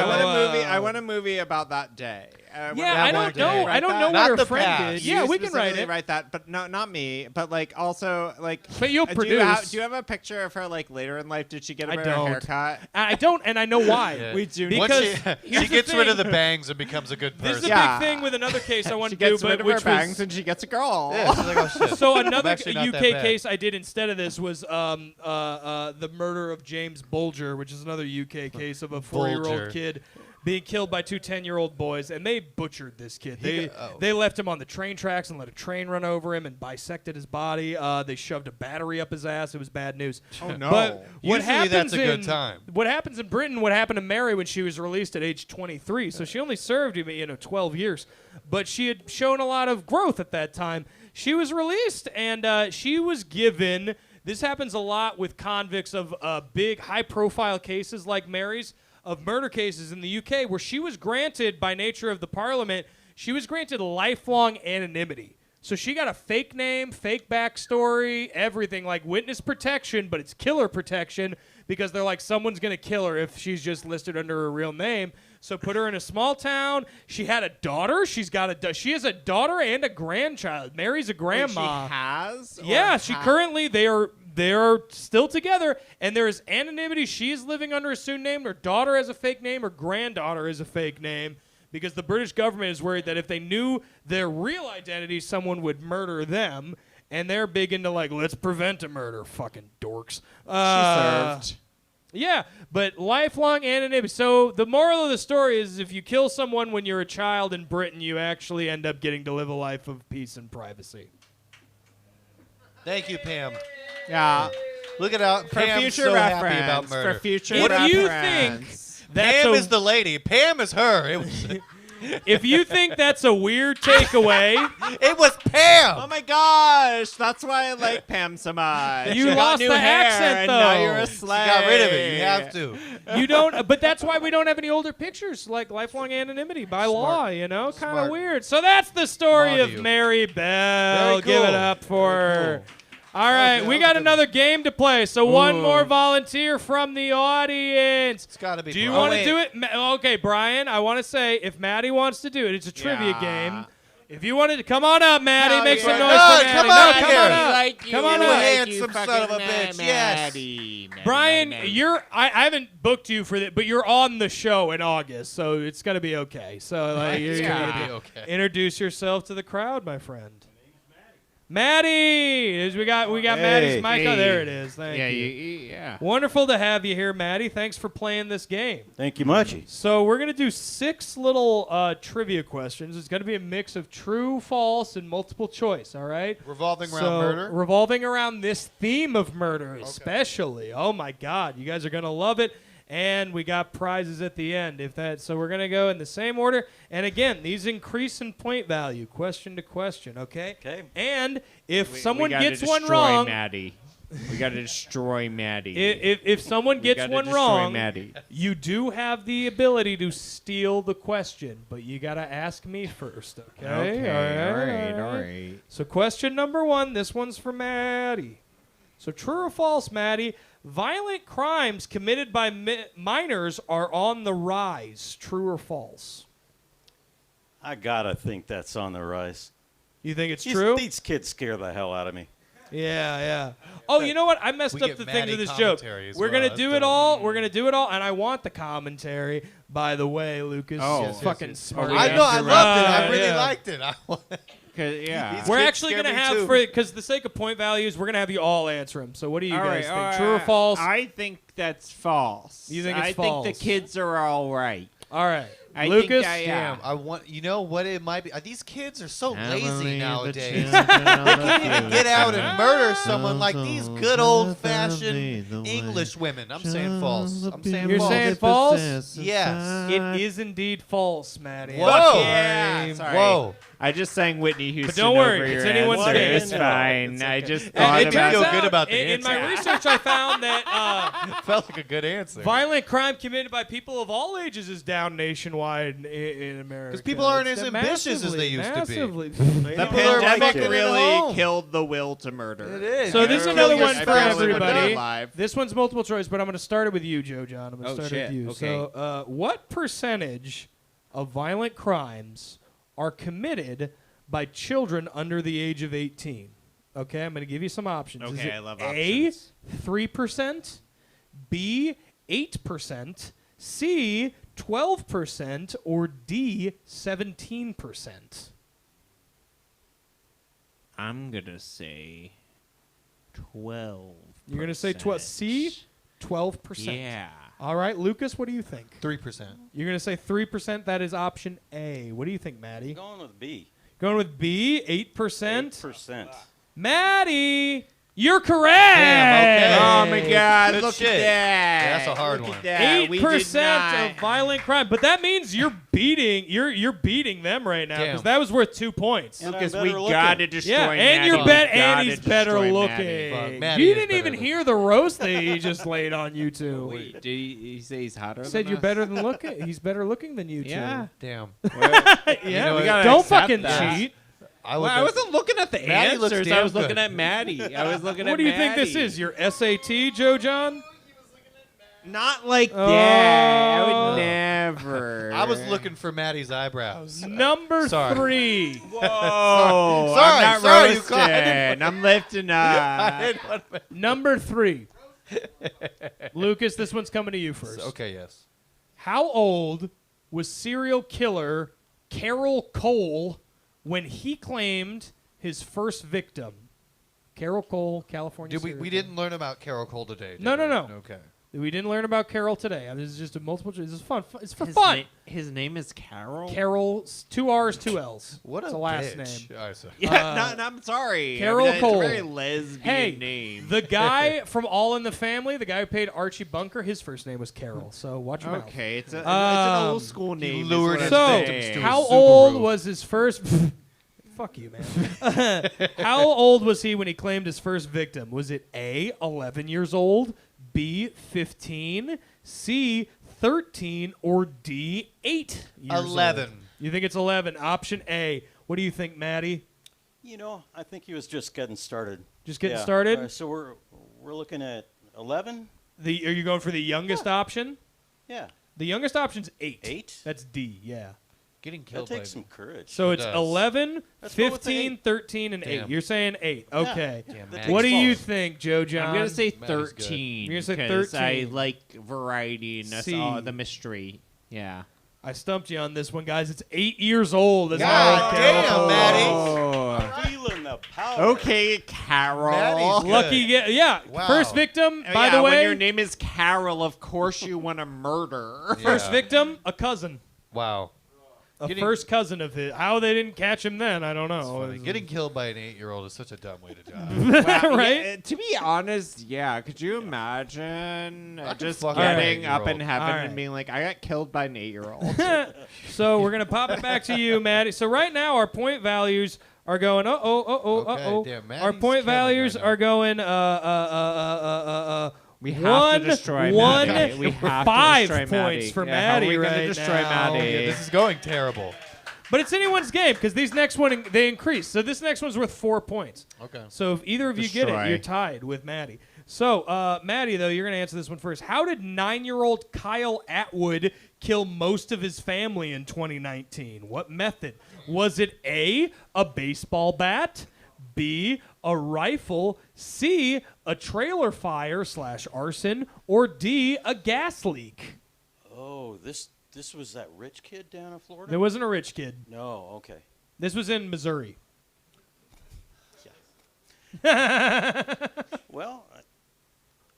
want a movie about that day. Yeah, I don't know. I don't know Not what the her friend past. did. Yeah, we can write specifically it. Write that, but no, not me. But also But you'll do produce. you have a picture of her later in life? Did she get a I better don't. haircut? I don't, and I know why. Yeah. We do Because Once here's she the gets rid of thing. the bangs and becomes a good This is person. a Yeah. big thing with another case I want She to do, gets rid but of her which bangs was and she gets a girl. Yeah, she's like, oh, shit. so I'm another actually not UK that bad. case I did instead of this was the murder of James Bulger, which is another UK case of a 4-year-old Bulger. kid being killed by two 10-year-old boys, and they butchered this kid. He They left him on the train tracks and let a train run over him and bisected his body. They shoved a battery up his ass. It was bad news. Oh, no. But what Usually happens that's a good in- time. What happens in Britain? What happened to Mary when she was released at age 23? So she only served 12 years, but she had shown a lot of growth at that time. She was released, and she was given. This happens a lot with convicts of big, high-profile cases like Mary's, of murder cases in the UK, where she was granted, by nature of the parliament, she was granted lifelong anonymity. So she got a fake name, fake backstory, everything, like witness protection, but it's killer protection because they're like, someone's going to kill her if she's just listed under her real name. So put her in a small town. She had a daughter. She has a daughter and a grandchild. Mary's a grandma. She has? Yeah, she currently they are still together, and there is anonymity. She is living under a assumed name. Her daughter has a fake name. Her granddaughter has a fake name because the British government is worried that if they knew their real identity, someone would murder them. And they're big into let's prevent a murder, fucking dorks. She served. Yeah, but lifelong anonymity. So the moral of the story is if you kill someone when you're a child in Britain, you actually end up getting to live a life of peace and privacy. Thank you, Pam. Yeah. Look at how For Pam's future so reference. happy about murder. For future If reference. you think that's Pam a, is the lady. Pam is her. It was, if you think that's a weird takeaway, it was Pam. Oh my gosh, that's why I like Pam so much. You She got lost new the hair, accent, and now though. you're a She slave. got rid of it. You have to. you don't. But that's why we don't have any older pictures, like lifelong anonymity by law. Kind of Smart. weird. So that's the story Smart of of you. Mary Bell. Very Give it cool. up for Very her. cool. All right, Okay, we that got was good. another game to play. So one Ooh. more volunteer from the audience. It's got to be. Do you Brian. want to wait. do it? Okay, Brian, I want to say if Maddie wants to do it, it's a trivia Yeah. game. If you wanted to, come on up, Maddie. Hell Make some yeah. noise No, for come Maddie. on No, come here. on up. Like you, Come on like up. you Handsome son fucking of a bitch, yes. Maddie. Brian, Maddie. I haven't booked you for that, but you're on the show in August, so it's gonna be okay. So It's you're gonna gonna be okay. introduce yourself to the crowd, my friend. Maddie, we got Maddie's mic. Oh, there it is. Thank you. Yeah. Wonderful to have you here, Maddie. Thanks for playing this game. Thank you much. So we're going to do 6 little trivia questions. It's going to be a mix of true, false, and multiple choice, all right? Revolving around So, murder. Revolving around this theme of murder, especially. Oh, my God. You guys are going to love it. And we got prizes at the end. So we're going to go in the same order. And again, these increase in point value, question to question, okay? Okay. And if We someone gotta gets one destroy wrong, Maddie. We got to destroy Maddie. if someone We gets gotta one destroy wrong, Maddie. you do have the ability to steal the question, but you got to ask me first, okay? All right. So question number 1, this one's for Maddie. So true or false, Maddie? Violent crimes committed by minors are on the rise. True or false? I gotta think that's on the rise. You think it's true? These kids scare the hell out of me. Yeah. Oh, you know what? I messed We up get the thing Maddie to this joke. commentary as We're well. gonna do That's it all. We're gonna do it all, and I want the commentary. By the way, Lucas, Oh. you're Yes, fucking yes. smart. Oh, I yeah. know. I loved it. I really yeah. liked it. Yeah. These We're kids actually scare gonna me have too. because the sake of point values, we're gonna have you all answer them. So what do you All guys right, think? True or false? I think that's false. You think it's I false? think the kids are all right. All right. I Lucas? think Damn, I want. You know what it might be? These kids are so lazy Emily, nowadays. the They can't even get out and murder someone like these good old-fashioned English women. I'm saying false. I'm saying You're false. saying false? Yes. It is indeed false, Maddie. Whoa. I'm Yeah, sorry. sorry. Whoa. I just sang Whitney Houston. don't worry, over it's your anyone's answer. game. It's fine. I just And thought it made me turns feel about. good out, about the in my answer. research, I found that Felt like a good answer. violent crime committed by people of all ages is down nationwide in America. 'Cause people aren't It's as ambitious as they used to be. massively. The People are pandemic fucking at really home. killed the will to murder. It is. So this is another one I for feel like we're everybody. alive. This one's multiple choice, but I'm going to start it with you, Joe John. I'm going to Oh, start it shit. with you. Okay. So, what percentage of violent crimes are committed by children under the age of 18? Okay, I'm going to give you some options. Is Okay, it I love A, options. 3%, B, 8%, C, 12%, or D, 17%? I'm gonna say 12. You're going to say C, 12%. Yeah. All right, Lucas, what do you think? 3%. You're going to say 3%. That is option A. What do you think, Maddie? I'm going with B. Going with B, 8%. 8%. Maddie, you're correct. Damn, Oh my God! Good Look shit. at that. Yeah, that's a hard Look one. At that. We did 8% not- of violent crime, but that means you're beating them right now because Damn. that was worth 2 points. And Lucas, I'm we better looking. gotta destroy. Yeah, and Maddie. you're We and gotta he's better destroy looking. Maddie. Fuck, Maddie You is didn't better even than- hear the roast that he just laid on you two. Wait, did he say he's hotter? He said than you're us? better than looking. He's better looking than you two. Yeah. Damn. Yeah. know we what? gotta Don't accept fucking that. cheat. Well, I wasn't looking at the Maddie looks answers. I damn was looking good. at Maddie. I was looking at What do you think this Maddie. is? Your SAT, Joe John? Not like Oh. that. I would never. I was looking for Maddie's eyebrows. Number Sorry. 3. Whoa! Sorry, I'm not sorry, you roasting. caught- I didn't I'm lifting I up. didn't want to- Number 3. Lucas, this one's coming to you first. Okay, yes. How old was serial killer Carol Cole when he claimed his first victim? Carol Cole, California. Did we serial didn't learn about Carol Cole today? did No, no, we? no. Okay. killer. We didn't learn about Carol today. This is just a multiple choice. This is fun. It's for His fun. his name is Carol. Carol, 2 R's, 2 L's. What it's a a last bitch. name. All right, so- Yeah, I'm sorry. Carol It's Cole. a very lesbian Hey, name. the guy from All in the Family, the guy who played Archie Bunker, his first name was Carol. So watch your mouth. Okay, it's an Um, old school name. is lured what his So, I'm victims saying. to how Subaru. old was his first? Fuck you, man. How old was he when he claimed his first victim? Was it A, 11 years old, B, 15, C, 13, or D, 8 years 11. old? You think it's 11? Option A. What do you think, Maddie? You know, I think he was just getting started. Just getting Yeah. started? So we're looking at 11. Are you going for the youngest option? Yeah. The youngest option's 8. 8. That's D, yeah. Getting That killed by takes some courage. So It it's does. 11, Let's go with the 15, 8. 13, and 8. Damn. You're saying 8. Okay. Damn, The Maddie. What do takes you false. think, Joe John? I'm gonna say Maddie's good. 13. You're gonna say 'cause I 13. like variety and that's C. all the mystery. Yeah. I stumped you on this one, guys. It's 8 years old. That's God how damn, Carol- Maddie. Oh. Feeling the power. Okay, Carol. Maddie's good. Lucky, yeah. Wow. First victim, by Yeah, the when way. your name is Carol, of course you want to murder. First Yeah. victim, a cousin, Wow. a Getting- first cousin of his. How they didn't catch him then, I don't It's know. funny. Getting killed by an 8-year-old is such a dumb way to die. Wow, Right? yeah, to be honest, yeah. Could you imagine I could just fuck getting an up in 8-year-old. heaven All right. and being like, I got killed by an 8-year-old? So we're gonna pop it back to you, Maddie. So right now our point values are going. Okay, damn, Our Maddie's point killing values right now. are going. We have to destroy Maddie. We have to 5 destroy points Maddie. for Yeah, Maddie how are we gonna right destroy now. Maddie? Yeah, this is going terrible. But it's anyone's game because these next one they increase. So this next one's worth 4 points. Okay. So if either of you get it, Destroy. you're tied with Maddie. So Maddie, though, you're gonna answer this one first. How did 9-year-old Kyle Atwood kill most of his family in 2019? What method? Was it A, a baseball bat, B, a rifle, C, a trailer fire / arson, or D, a gas leak? Oh, this was that rich kid down in Florida? There wasn't a rich kid. No, okay. This was in Missouri. Well,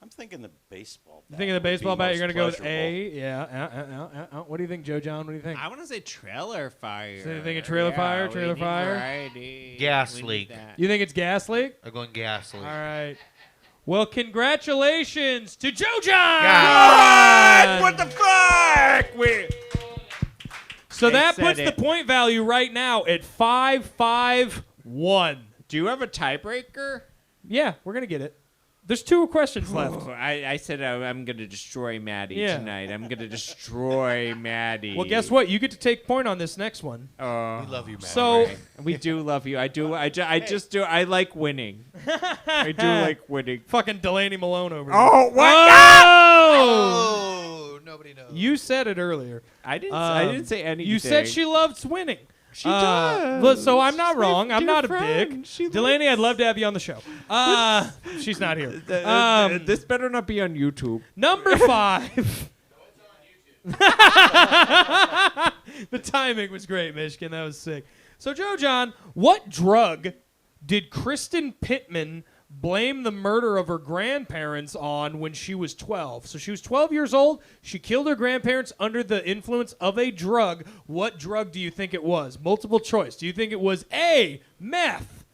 I'm thinking the baseball bat. You thinking the baseball would be bat? You're most gonna go with pleasurable. A? Yeah. What do you think, Joe John? What do you think? I want to say trailer fire. So you think a trailer fire, we trailer need fire? variety. Gas We need leak. that. You think it's gas leak? I'm going gas leak. All right. Well, congratulations to Joe John. What the fuck? So They that said puts the it. point value right now at 5-5-1. Do you have a tiebreaker? Yeah, we're gonna get it. There's 2 questions left. Oh, I said I'm going to destroy Maddie Yeah. tonight. I'm going to destroy Maddie. Well, guess what? You get to take point on this next one. We love you, man. So We do love you. I like winning. I do like winning. fucking Delaney Malone over there. Oh, what? Oh! Nobody knows. You said it earlier. I didn't say anything. You said she loves winning. She does. Look, so I'm not She's my wrong. I'm dear not a friend. dick. She Delaney, I'd love to have you on the show. She's not here. This better not be on YouTube. Number 5. The timing was great, Michigan. That was sick. So, Joe John, what drug did Kristen Pittman blame the murder of her grandparents on when she was 12? So she was 12 years old. She killed her grandparents under the influence of a drug. What drug do you think it was? Multiple choice. Do you think it was A, meth,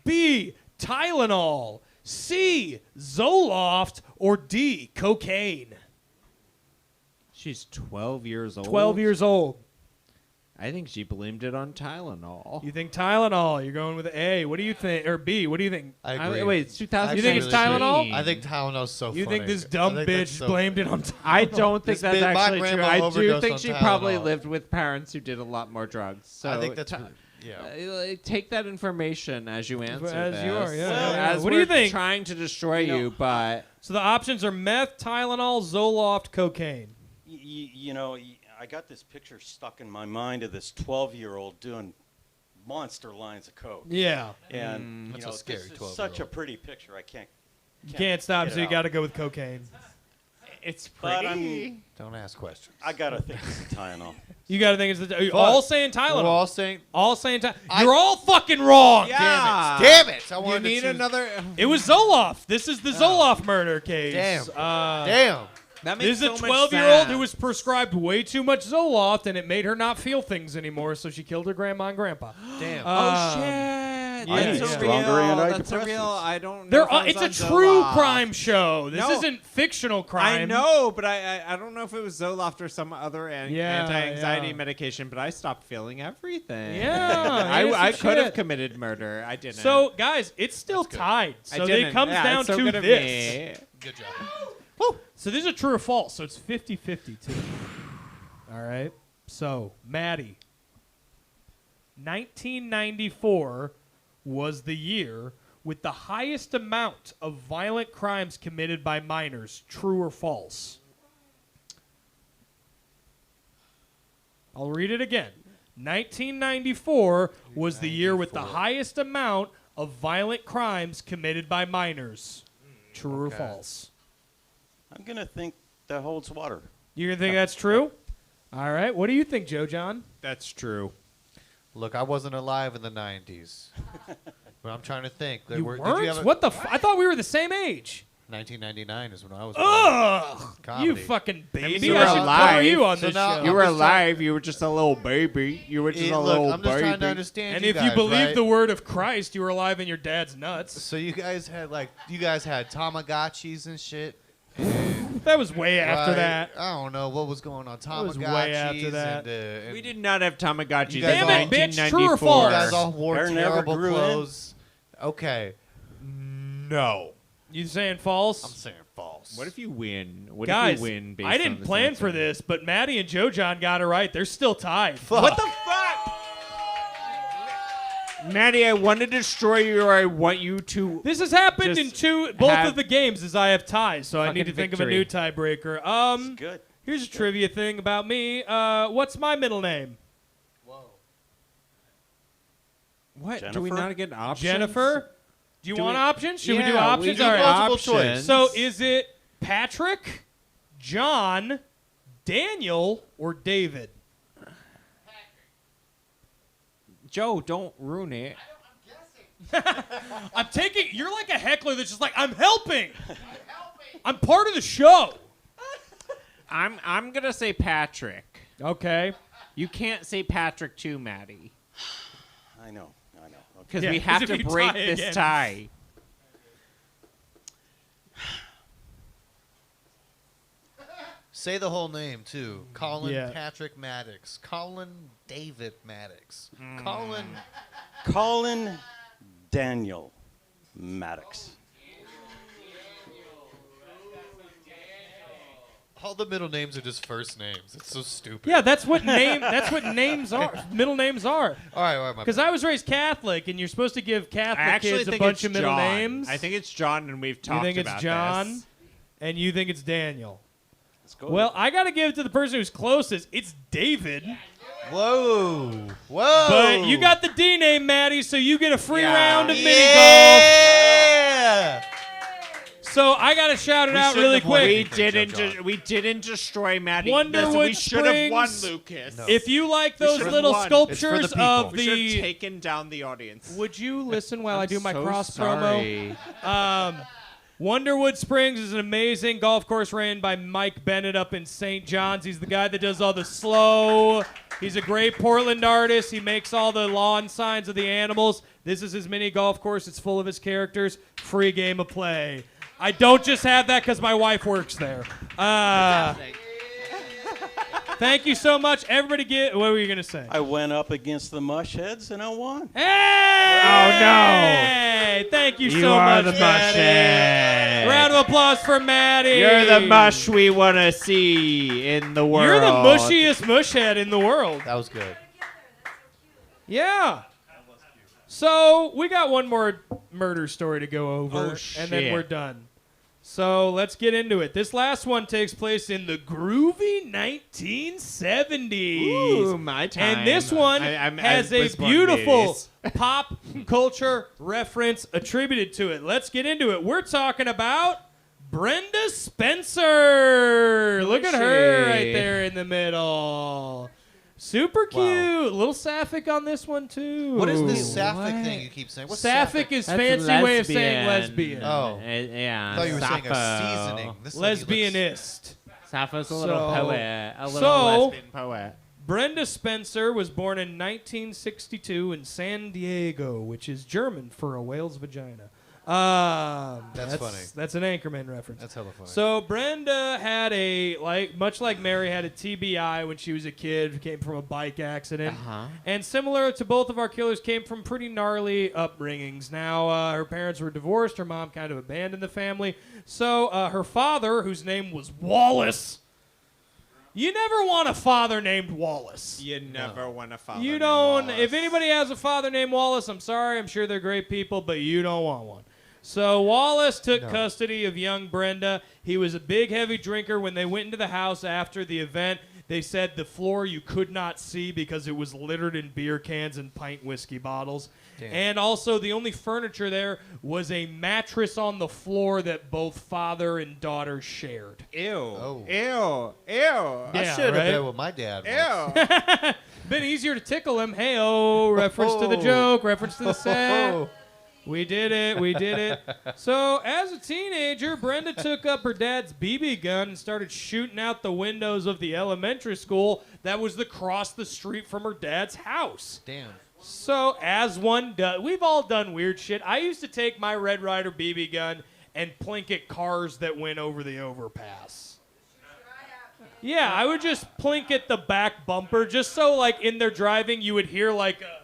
B, Tylenol, C, Zoloft, or D, cocaine? She's 12 years old. 12 years old. I think she blamed it on Tylenol. You think Tylenol. You're going with A. What do you think? Or B, what do you think? I agree. Wait, it's 2000. You think it's Tylenol? I think Tylenol's so You funny. think this I dumb think that's bitch so blamed it on Tylenol? I don't think This that's bit- my actually true. grandma I do overdosed think on she probably Tylenol. lived with parents who did a lot more drugs. So I think that's yeah. Take that information as you answer As this. you are, yeah. Well, Yeah. as What do you we're think? Trying to destroy you, but So the options are meth, Tylenol, Zoloft, cocaine. You know, I got this picture stuck in my mind of this 12-year-old doing monster lines of coke. Yeah. And That's you know, a scary this is 12-year-old. such a pretty picture. I can't. You can't stop, get so it you out. got to go with cocaine. it's But pretty. Don't ask questions. I gotta think it's Tylenol. You got to think it's the all saying Tylenol. We're all saying. all saying Tylenol. You're all fucking wrong. Yeah. Damn it! I You wanted to need choose- another. It was Zoloft. This is the Zoloft murder case. Damn. Damn. That This makes is a so much 12-year-old who sense. was prescribed way too much Zoloft, and it made her not feel things anymore, so she killed her grandma and grandpa. Damn. Oh shit! yeah. That's Yeah. a Stronger real. That's a antidepressants. real. I don't know. There if I are, was it's a on true Zoloft. crime show. This No. isn't fictional crime. I know, but I don't know if it was Zoloft or some other Yeah, anti-anxiety yeah. medication. But I stopped feeling everything. Yeah, I some could have shit. committed murder. I didn't. So, guys, it's still tied. I So didn't. it comes Yeah, down it's so to good of this. me. Good job. So this is a true or false. So it's 50-50 too. All right. So, Maddie. 1994 was the year with the highest amount of violent crimes committed by minors. True or false? I'll read it again. 1994 was the year with the highest amount of violent crimes committed by minors. True or false? I'm gonna think that holds water. You think that's true? All right. What do you think, Joe John? That's true. Look, I wasn't alive in the '90s, but I'm trying to think. Like, You did weren't? have a- What the? I thought we were the same age. 1999 is when I was. Ugh! Comedy. You fucking baby. you were I should cover alive. you on So this now show. You were I'm just trying- alive. You were just a little baby. You were just a Look, little I'm just baby. trying to understand. and you if guys, you believe right? the word of Christ, you were alive in your dad's nuts. So you guys had Tamagotchis and shit. That was way after Right? that. I don't know what was going on. Tamagotchis. was way after that. And, We did not have Tamagotchis You in guys all- Damn it, bitch, true or 1994. false? You guys all wore Hair never terrible grew in. clothes. Okay. No. You saying false? I'm saying false. What if you win? What Guys, if you win based I on didn't this plan answer? for this, but Maddie and Joe John got it right. They're still tied. What the fuck? Maddie, I want to destroy you, or I want you to. This has happened Just in both have of the games as I have ties, so I need to fucking think of a new tiebreaker. It's good. Here's a trivia thing about me. What's my middle name? What? Do we Jennifer? not get options? Jennifer? Do you Do want we- options? Should we do Yeah, options? do All right. multiple options. choice. So is it Patrick, John, Daniel, or David? Joe, don't ruin it. I'm taking. You're like a heckler that's just like, I'm helping. I'm part of the show. I'm gonna say Patrick. Okay. You can't say Patrick too, Maddie, I know. Okay. because Yeah, we 'cause have if to you break tie this again. tie. Say the whole name, too. Colin Yeah. Patrick Maddox. Colin David Maddox. Colin... Colin Daniel Maddox. All the middle names are just first names. It's so stupid. Yeah, that's what names are. Middle names are. All right, my Because I was raised Catholic, and you're supposed to give I Catholic actually kids a think bunch it's of middle John. names. I think it's John, and we've you talked think about it's John, this. and you think it's Daniel. Let's go. Well, I got to give it to the person who's closest. It's David. Whoa. But you got the D name, Maddie, so you get a free Yeah. round of mini golf. Yeah! So I got to shout it out shouldn't really have won quick. anything. We didn't destroy Maddie. Wonderwood Listen, we should have won, Springs. Lucas. No. If you like those should've little won. It's for the sculptures people. of We should have the... taken down the audience. Would you listen while I do my so cross sorry. promo? Wonderwood Springs is an amazing golf course ran by Mike Bennett up in St. John's. He's the guy that does all the slow. He's a great Portland artist. He makes all the lawn signs of the animals. This is his mini golf course. It's full of his characters. Free game of play. I don't just have that because my wife works there. Thank you so much. Everybody what were you going to say? I went up against the Mushheads and I won. Hey! Oh, no. Hey! Thank you, You so are much, the Maddie. mushhead. Round of applause for Maddie. You're the mush we want to see in the world. You're the mushiest mushhead in the world. That was good. Yeah. So we got one more murder story to go over, Oh, and then shit. we're done. So let's get into it. This last one takes place in the groovy 1970s. Ooh, my time. And this one I has a was born beautiful 80s. pop culture reference attributed to it. Let's get into it. We're talking about Brenda Spencer. Look at her she? right there in the middle. Super cute. A little sapphic on this one, too. What is this sapphic thing you keep saying? What's Sapphic is fancy way of saying lesbian. Oh. Yeah. I thought you were saying a Sappho. seasoning. This lady looks- Lesbianist. Sappho's a little So- poet. A little so- lesbian poet. Brenda Spencer was born in 1962 in San Diego, which is German for a whale's vagina. That's funny. That's an Anchorman reference. That's hella funny. So Brenda had much like Mary had a TBI when she was a kid, came from a bike accident. And similar to both of our killers, came from pretty gnarly upbringings. Now, her parents were divorced. Her mom kind of abandoned the family. So her father, whose name was Wallace. You never want a father named Wallace. You never want to follow. You don't. If anybody has a father named Wallace, I'm sorry. I'm sure they're great people, but you don't want one. So Wallace took custody of young Brenda. He was a big, heavy drinker. When they went into the house after the event, they said the floor you could not see because it was littered in beer cans and pint whiskey bottles. Damn. And also, the only furniture there was a mattress on the floor that both father and daughter shared. Ew. Oh. Ew. Ew. I Yeah, should have right? been with my dad once. Ew. Been easier to tickle him. Hey-oh, reference to the joke, reference to the set. We did it. We did it. So, as a teenager, Brenda took up her dad's BB gun and started shooting out the windows of the elementary school that was across the street from her dad's house. Damn. So, as one does, we've all done weird shit. I used to take my Red Ryder BB gun and plink at cars that went over the overpass. Yeah, I would just plink at the back bumper just so, like, in their driving, you would hear, like, a...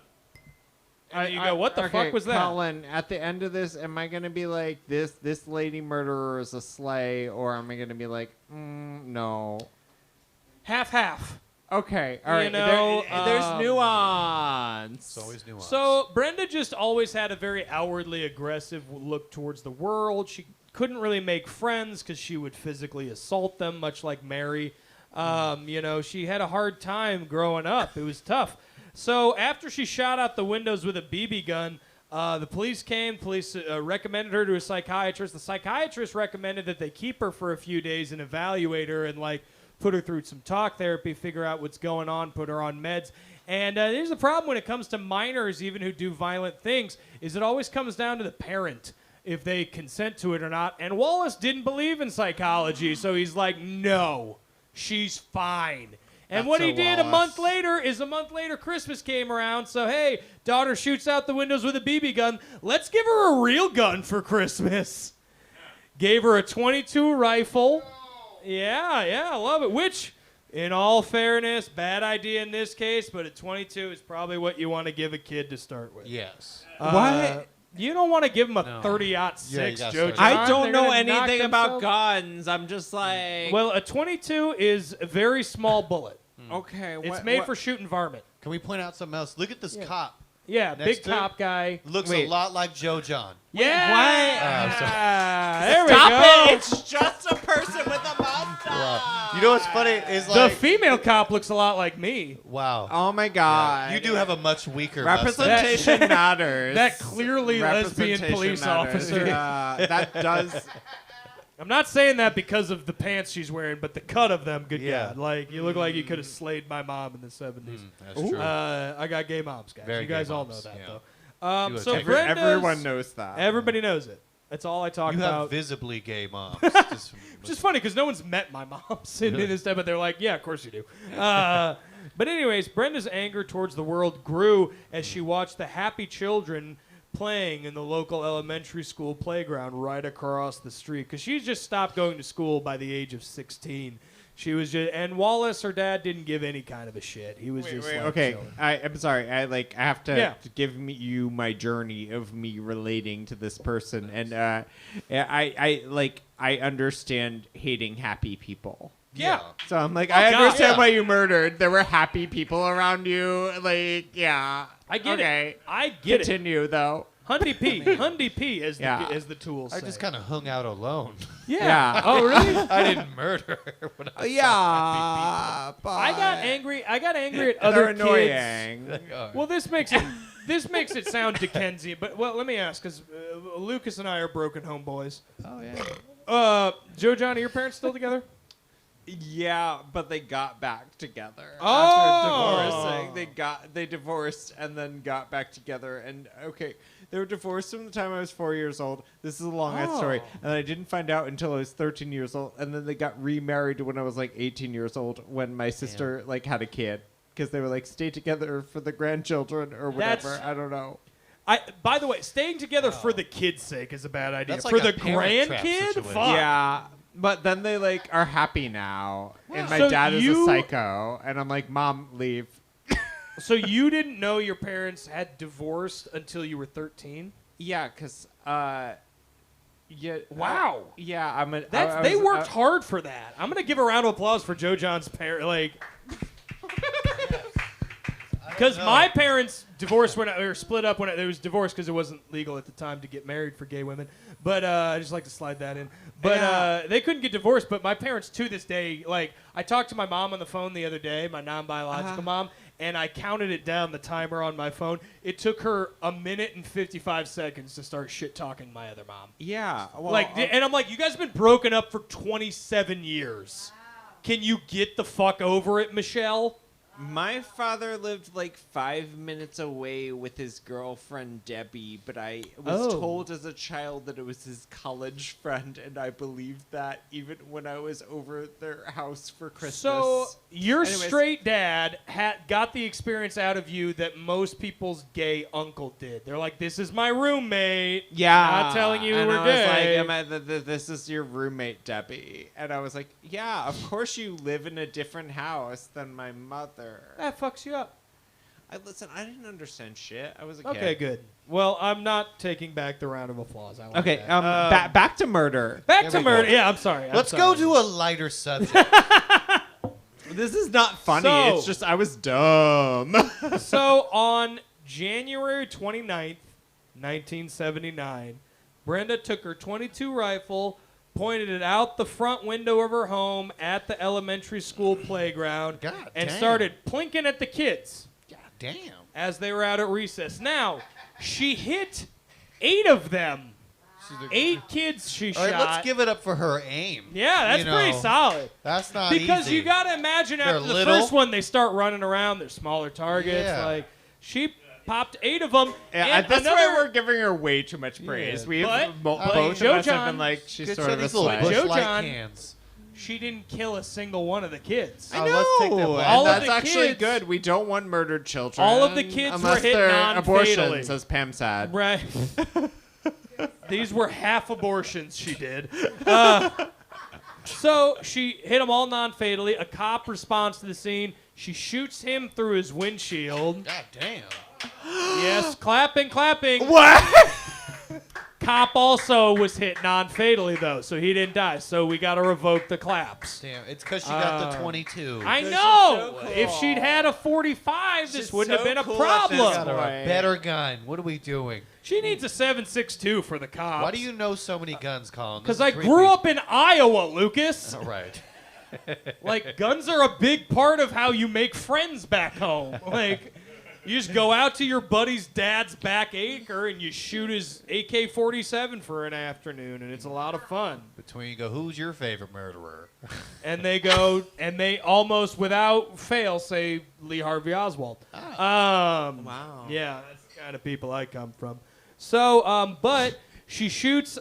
And you go, what the fuck was that? Colin, at the end of this, am I going to be like, this lady murderer is a sleigh, or am I going to be like, no? Half-half. Okay, all right. You know, there's nuance. It's always nuanced. So Brenda just always had a very outwardly aggressive look towards the world. She couldn't really make friends because she would physically assault them, much like Mary. You know, she had a hard time growing up. It was tough. So after she shot out the windows with a BB gun, the police came. Police recommended her to a psychiatrist. The psychiatrist recommended that they keep her for a few days and evaluate her and, like, put her through some talk therapy, figure out what's going on, put her on meds. And there's a problem when it comes to minors, even who do violent things, is it always comes down to the parent. if they consent to it or not. And Wallace didn't believe in psychology, so he's like, no, she's fine. And what he did a month later, Christmas came around. So, hey, daughter shoots out the windows with a BB gun. Let's give her a real gun for Christmas. Gave her a .22 rifle. Yeah, I love it. Which, in all fairness, bad idea in this case, but a .22 is probably what you want to give a kid to start with. Yes. What? You don't want to give them a 30-06, Joe John. I don't They're know gonna knock anything about themselves- guns. I'm just like, Well, a .22 is a very small bullet. okay. It's made for shooting varmint. Can we point out something else? Look at this cop. Yeah, Next big to- cop guy. Looks Wait. a lot like Joe John. Yeah. I'm sorry. There we Stop go. it! It's just a person with a mustache. Wow. You know what's funny is The like female cop looks a lot like me. wow. Oh my god. You do have a much weaker mustache. representation matters. That clearly lesbian Representation police matters. officer. Yeah, that does. I'm not saying that because of the pants she's wearing, but the cut of them, good Yeah. God. Like, you look like you could have slayed my mom in the 70s. That's true. I got gay moms, guys. Very you guys gay all know moms, that, yeah. though. You So would- Brenda's, Everyone knows that. Everybody knows it. That's all I talk you about. have visibly gay moms. Which is funny because no one's met my mom in this time, but they're like, yeah, of course you do. But anyways, Brenda's anger towards the world grew as she watched the happy children playing in the local elementary school playground right across the street because she just stopped going to school by the age of 16. She was just, and Wallace, her dad, didn't give any kind of a shit. He was just like, okay. chilling. I'm sorry. I have to Yeah. give you my journey of me relating to this person, and I understand hating happy people. Yeah. So I'm like, Oh, I God, understand yeah. why you murdered. There were happy people around you. Like, yeah. I get okay. it. I get it. Continue though. Hundy P, as Yeah. as the tools I say. just kind of hung out alone. Yeah. Oh, really? I didn't murder her when I Yeah. But I got angry at They're other kids. annoying. Well, this makes it sound Dickensian, but well, let me ask, because Lucas and I are broken homeboys. Oh yeah. Joe, John, are your parents still together? Yeah, but they got back together Oh. after divorcing. They divorced and then got back together. And okay, they were divorced from the time I was 4 years old. This is a long ass story, and I didn't find out until I was 13 years old. And then they got remarried when I was like 18 years old, when my sister like had a kid, because they were like stay together for the grandchildren or whatever. That's- I don't know. By the way, staying together for the kid's sake is a bad idea. That's For like the a Parent Trap grandkid, situation. fuck. Yeah. But then they like are happy now, and my So dad is a you- psycho, and I'm like, Mom, leave. So you didn't know your parents had divorced until you were 13? Yeah, cause yeah. Wow. Yeah, I'm a. That's they worked hard for that. I'm gonna give a round of applause for Joe John's parents. Like, because my parents divorced or split up when it was divorced because it wasn't legal at the time to get married for gay women. But I just like to slide that in. But Yeah. they couldn't get divorced. But my parents to this day, like, I talked to my mom on the phone the other day, my non-biological mom, and I counted it down the timer on my phone. It took her 1 minute and 55 seconds to start shit talking my other mom. Yeah. Well, Like, and I'm like, you guys have been broken up for 27 years. Can you get the fuck over it, Michelle? my father lived like 5 minutes away with his girlfriend Debbie, but I was Oh. told as a child that it was his college friend, and I believed that even when I was over their house for Christmas. So your Anyways. straight dad got the experience out of you that most people's gay uncle did. They're like, "This is my roommate. Yeah, Not telling you and we're I was gay." like, this is your roommate, Debbie. And I was like, yeah, of course you live in a different house than my mother. That fucks you up. I didn't understand shit. I was a kid. Okay, good. Well, I'm not taking back the round of applause. I like Okay, that. back to murder. Back to we go. murder. Yeah, I'm sorry. Let's go to a lighter subject. This is not funny. So- It's just I was dumb. So on January 29th, 1979, Brenda took her .22 rifle, pointed it out the front window of her home at the elementary school playground, God and damn. started plinking at the kids God damn. as they were out at recess. Now, she hit 8 of them. 8 kids she All shot. right, let's give it up for her aim. Yeah, that's You know, pretty solid. That's not Because easy. you got to imagine They're after the little. first one, they start running around. They're smaller targets. Yeah. Like she popped 8 of them. Yeah, and that's another, why we're giving her way too much praise. Yeah. We have But- both Joe of us have John- been like, she's Good sort for of a these little slut. Joe bush-like John- cans. she didn't kill a single one of the kids. I Oh, know, let's take that back. All and of that's the actually kids- good. We don't want murdered children. All of the kids were unless hit they're non-fatally. abortions, as Pam said. Right. These were half abortions she did. So she hit them all non-fatally. A cop responds to the scene. She shoots him through his windshield. God damn. Yes, clapping. What? Cop also was hit non-fatally, though, so he didn't die. So we got to revoke the claps. Damn. It's because she got the 22. I She's know. so cool. If she'd had a 45, this She's wouldn't so have been a cool at this problem. got her Boy. a better gun. What are we doing? She needs a 7.62 for the cops. Why do you know so many guns, Colin? Because I grew up in Iowa, Lucas. All right. Like, guns are a big part of how you make friends back home. Like, you just go out to your buddy's dad's back acre and you shoot his AK-47 for an afternoon, and it's a lot of fun. Between you go, who's your favorite murderer? And they go, and they almost without fail say Lee Harvey Oswald. Wow. Yeah, that's the kind of people I come from. So, but she shoots.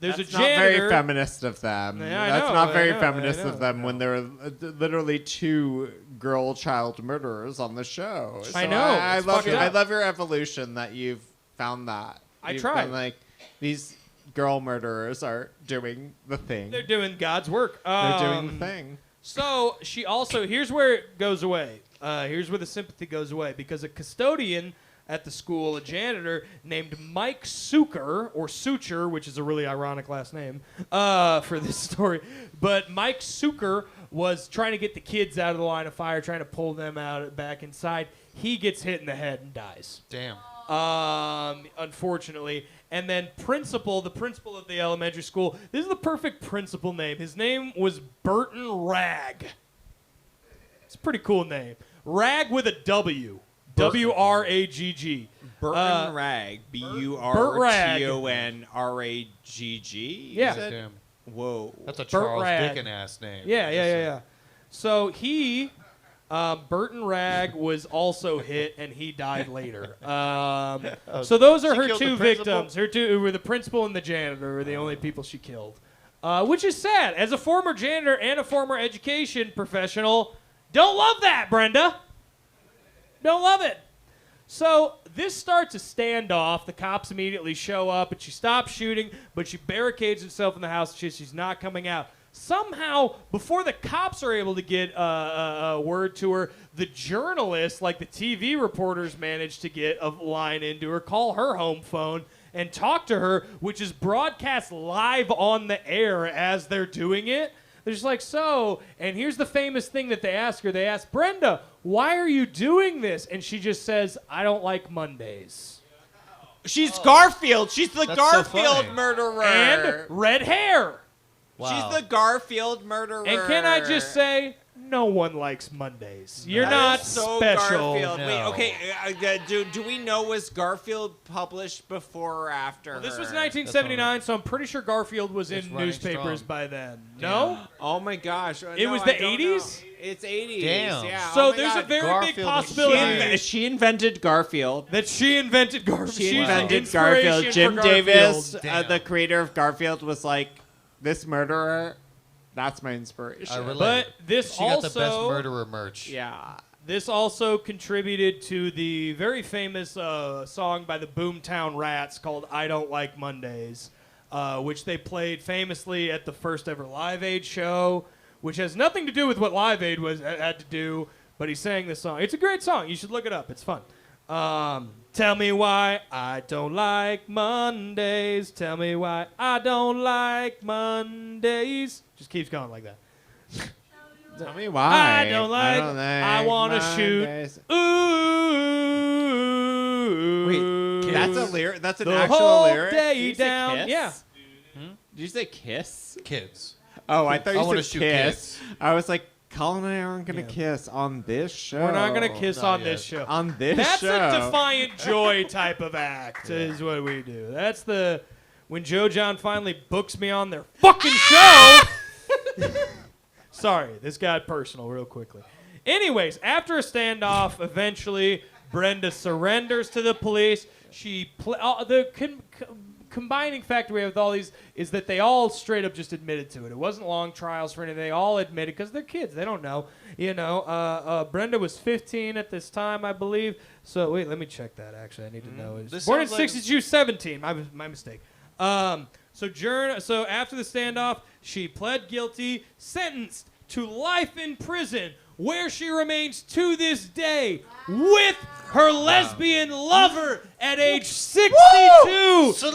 There's That's a not janitor. very feminist of them. Yeah, I That's know, not I very know, feminist I know. of them when there are literally 2 child murderers on the show. I So know, I it's love fucked your, I up. love your evolution that you've found that. I You've tried. been like, these girl murderers are doing the thing. They're doing God's work. They're doing the thing. So she also, here's where it goes away. Here's where the sympathy goes away. Because a custodian at the school, a janitor named Mike Sucher, or Sucher, which is a really ironic last name for this story. But Mike Sucher was trying to get the kids out of the line of fire, trying to pull them out back inside. He gets hit in the head and dies. Damn. Unfortunately. And then the principal of the elementary school, this is the perfect principal name. His name was Burton Ragg. It's a pretty cool name. Ragg with a W. W-R-A-G-G. Burton Ragg. B-U-R-T-O-N-R-A-G-G? Yeah. You said? Damn. Whoa. That's a Burt Charles Ragg. Dickens ass name. Yeah. So he, Burton Ragg, was also hit, and he died later. So those are She her killed the 2 principal? victims. Her 2 were the principal and the janitor were the only people she killed. Which is sad. As a former janitor and a former education professional, don't love that, Brenda. Don't love it. So this starts a standoff. The cops immediately show up, and she stops shooting, but she barricades herself in the house. She's not coming out. Somehow, before the cops are able to get a word to her, the journalists, like the TV reporters, manage to get a line into her, call her home phone, and talk to her, which is broadcast live on the air as they're doing it. They're just like, so, and here's the famous thing that they ask her. They ask, Brenda, why are you doing this? And she just says, I don't like Mondays. She's Garfield. She's the That's so Garfield funny. murderer. And red hair. Wow. She's the Garfield murderer. And can I just say, no one likes Mondays. You're That not is so special. Garfield. Wait, No. okay. Do we know, was Garfield published before or after Well, this was her? 1979, so I'm pretty sure Garfield was It's in running newspapers strong. by then. No? Oh my gosh. It was the 80s? It's 80s. Damn. Yeah. So oh my there's God. a very Garfield big was possibility She invented Garfield. that she invented Garfield. She She's invented inspiration Garfield. for Jim Garfield. Davis, Damn. the creator of Garfield, was like, this murderer, that's my inspiration. I relate. But this She got also the best murderer merch. Yeah. This also contributed to the very famous song by the Boomtown Rats called "I Don't Like Mondays," which they played famously at the first ever Live Aid show, which has nothing to do with what Live Aid had to do. But he sang this song. It's a great song. You should look it up. It's fun. Tell me why I don't like Mondays. Tell me why I don't like Mondays. Just keeps going like that. Tell me why. I don't like. I want to shoot. Mondays. Ooh. Wait, that's a lyric. That's an The actual whole lyric. day Did you say down. kiss? Yeah. Did you say kiss? Kids. Oh, I thought I you wanna said shoot kiss. I was like, Colin and I aren't gonna Yeah. kiss on this show. We're not gonna kiss not on this yet. show. on this That's show. a defiant joy type of act. Is what we do. That's the when Joe John finally books me on their fucking show. Sorry, this got personal real quickly. Anyways, after a standoff, eventually Brenda surrenders to the police. She combining factor we have with all these is that they all straight up just admitted to it. It wasn't long trials for anything. They all admitted because they're kids. They don't know. Brenda was 15 at this time, I believe. So wait, let me check that. Actually, I need to know. Born in 62, 17. My mistake. So after the standoff, she pled guilty, sentenced to life in prison, where she remains to this day with her lesbian lover at age 62 in Chico,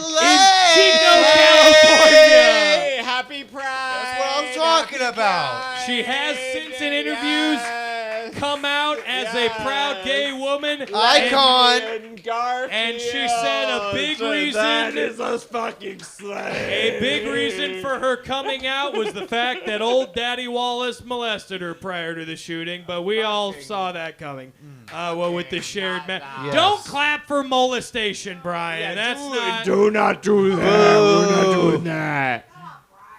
California. Happy Pride! That's what I'm talking about. She has since in interviews come out as a proud gay woman. Icon. And she said a big reason. That is a fucking slay. A big reason for her coming out was the fact that old Daddy Wallace molested her prior to the shooting, but we all saw that coming. With the shared Yes. Don't clap for molestation, Brian. Do not do that. We're not doing that.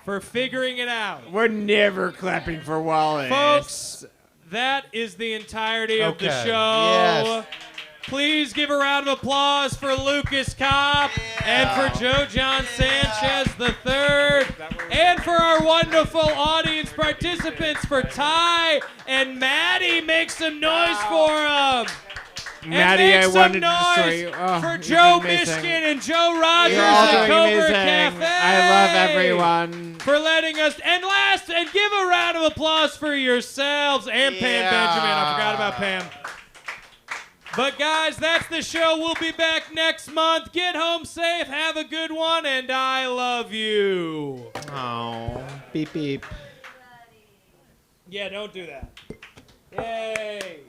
For figuring it out. We're never clapping for Wallace. Folks, that is the entirety of the Okay. show. Yes. Please give a round of applause for Lucas Kopp and for Joe John Sanchez III and for our wonderful audience participants, for Ty and Maddie. Make some noise for them. Maddie, and I make wanted some to destroy noise you. Oh, for you've Joe been amazing. Mishkin and Joe Rogers You're all at doing Covert amazing. Cafe. I love everyone. For letting us, and give a round of applause for yourselves and Pam Benjamin. I forgot about Pam. But guys, that's the show. We'll be back next month. Get home safe, have a good one, and I love you. Oh, beep beep. Yeah, don't do that. Yay.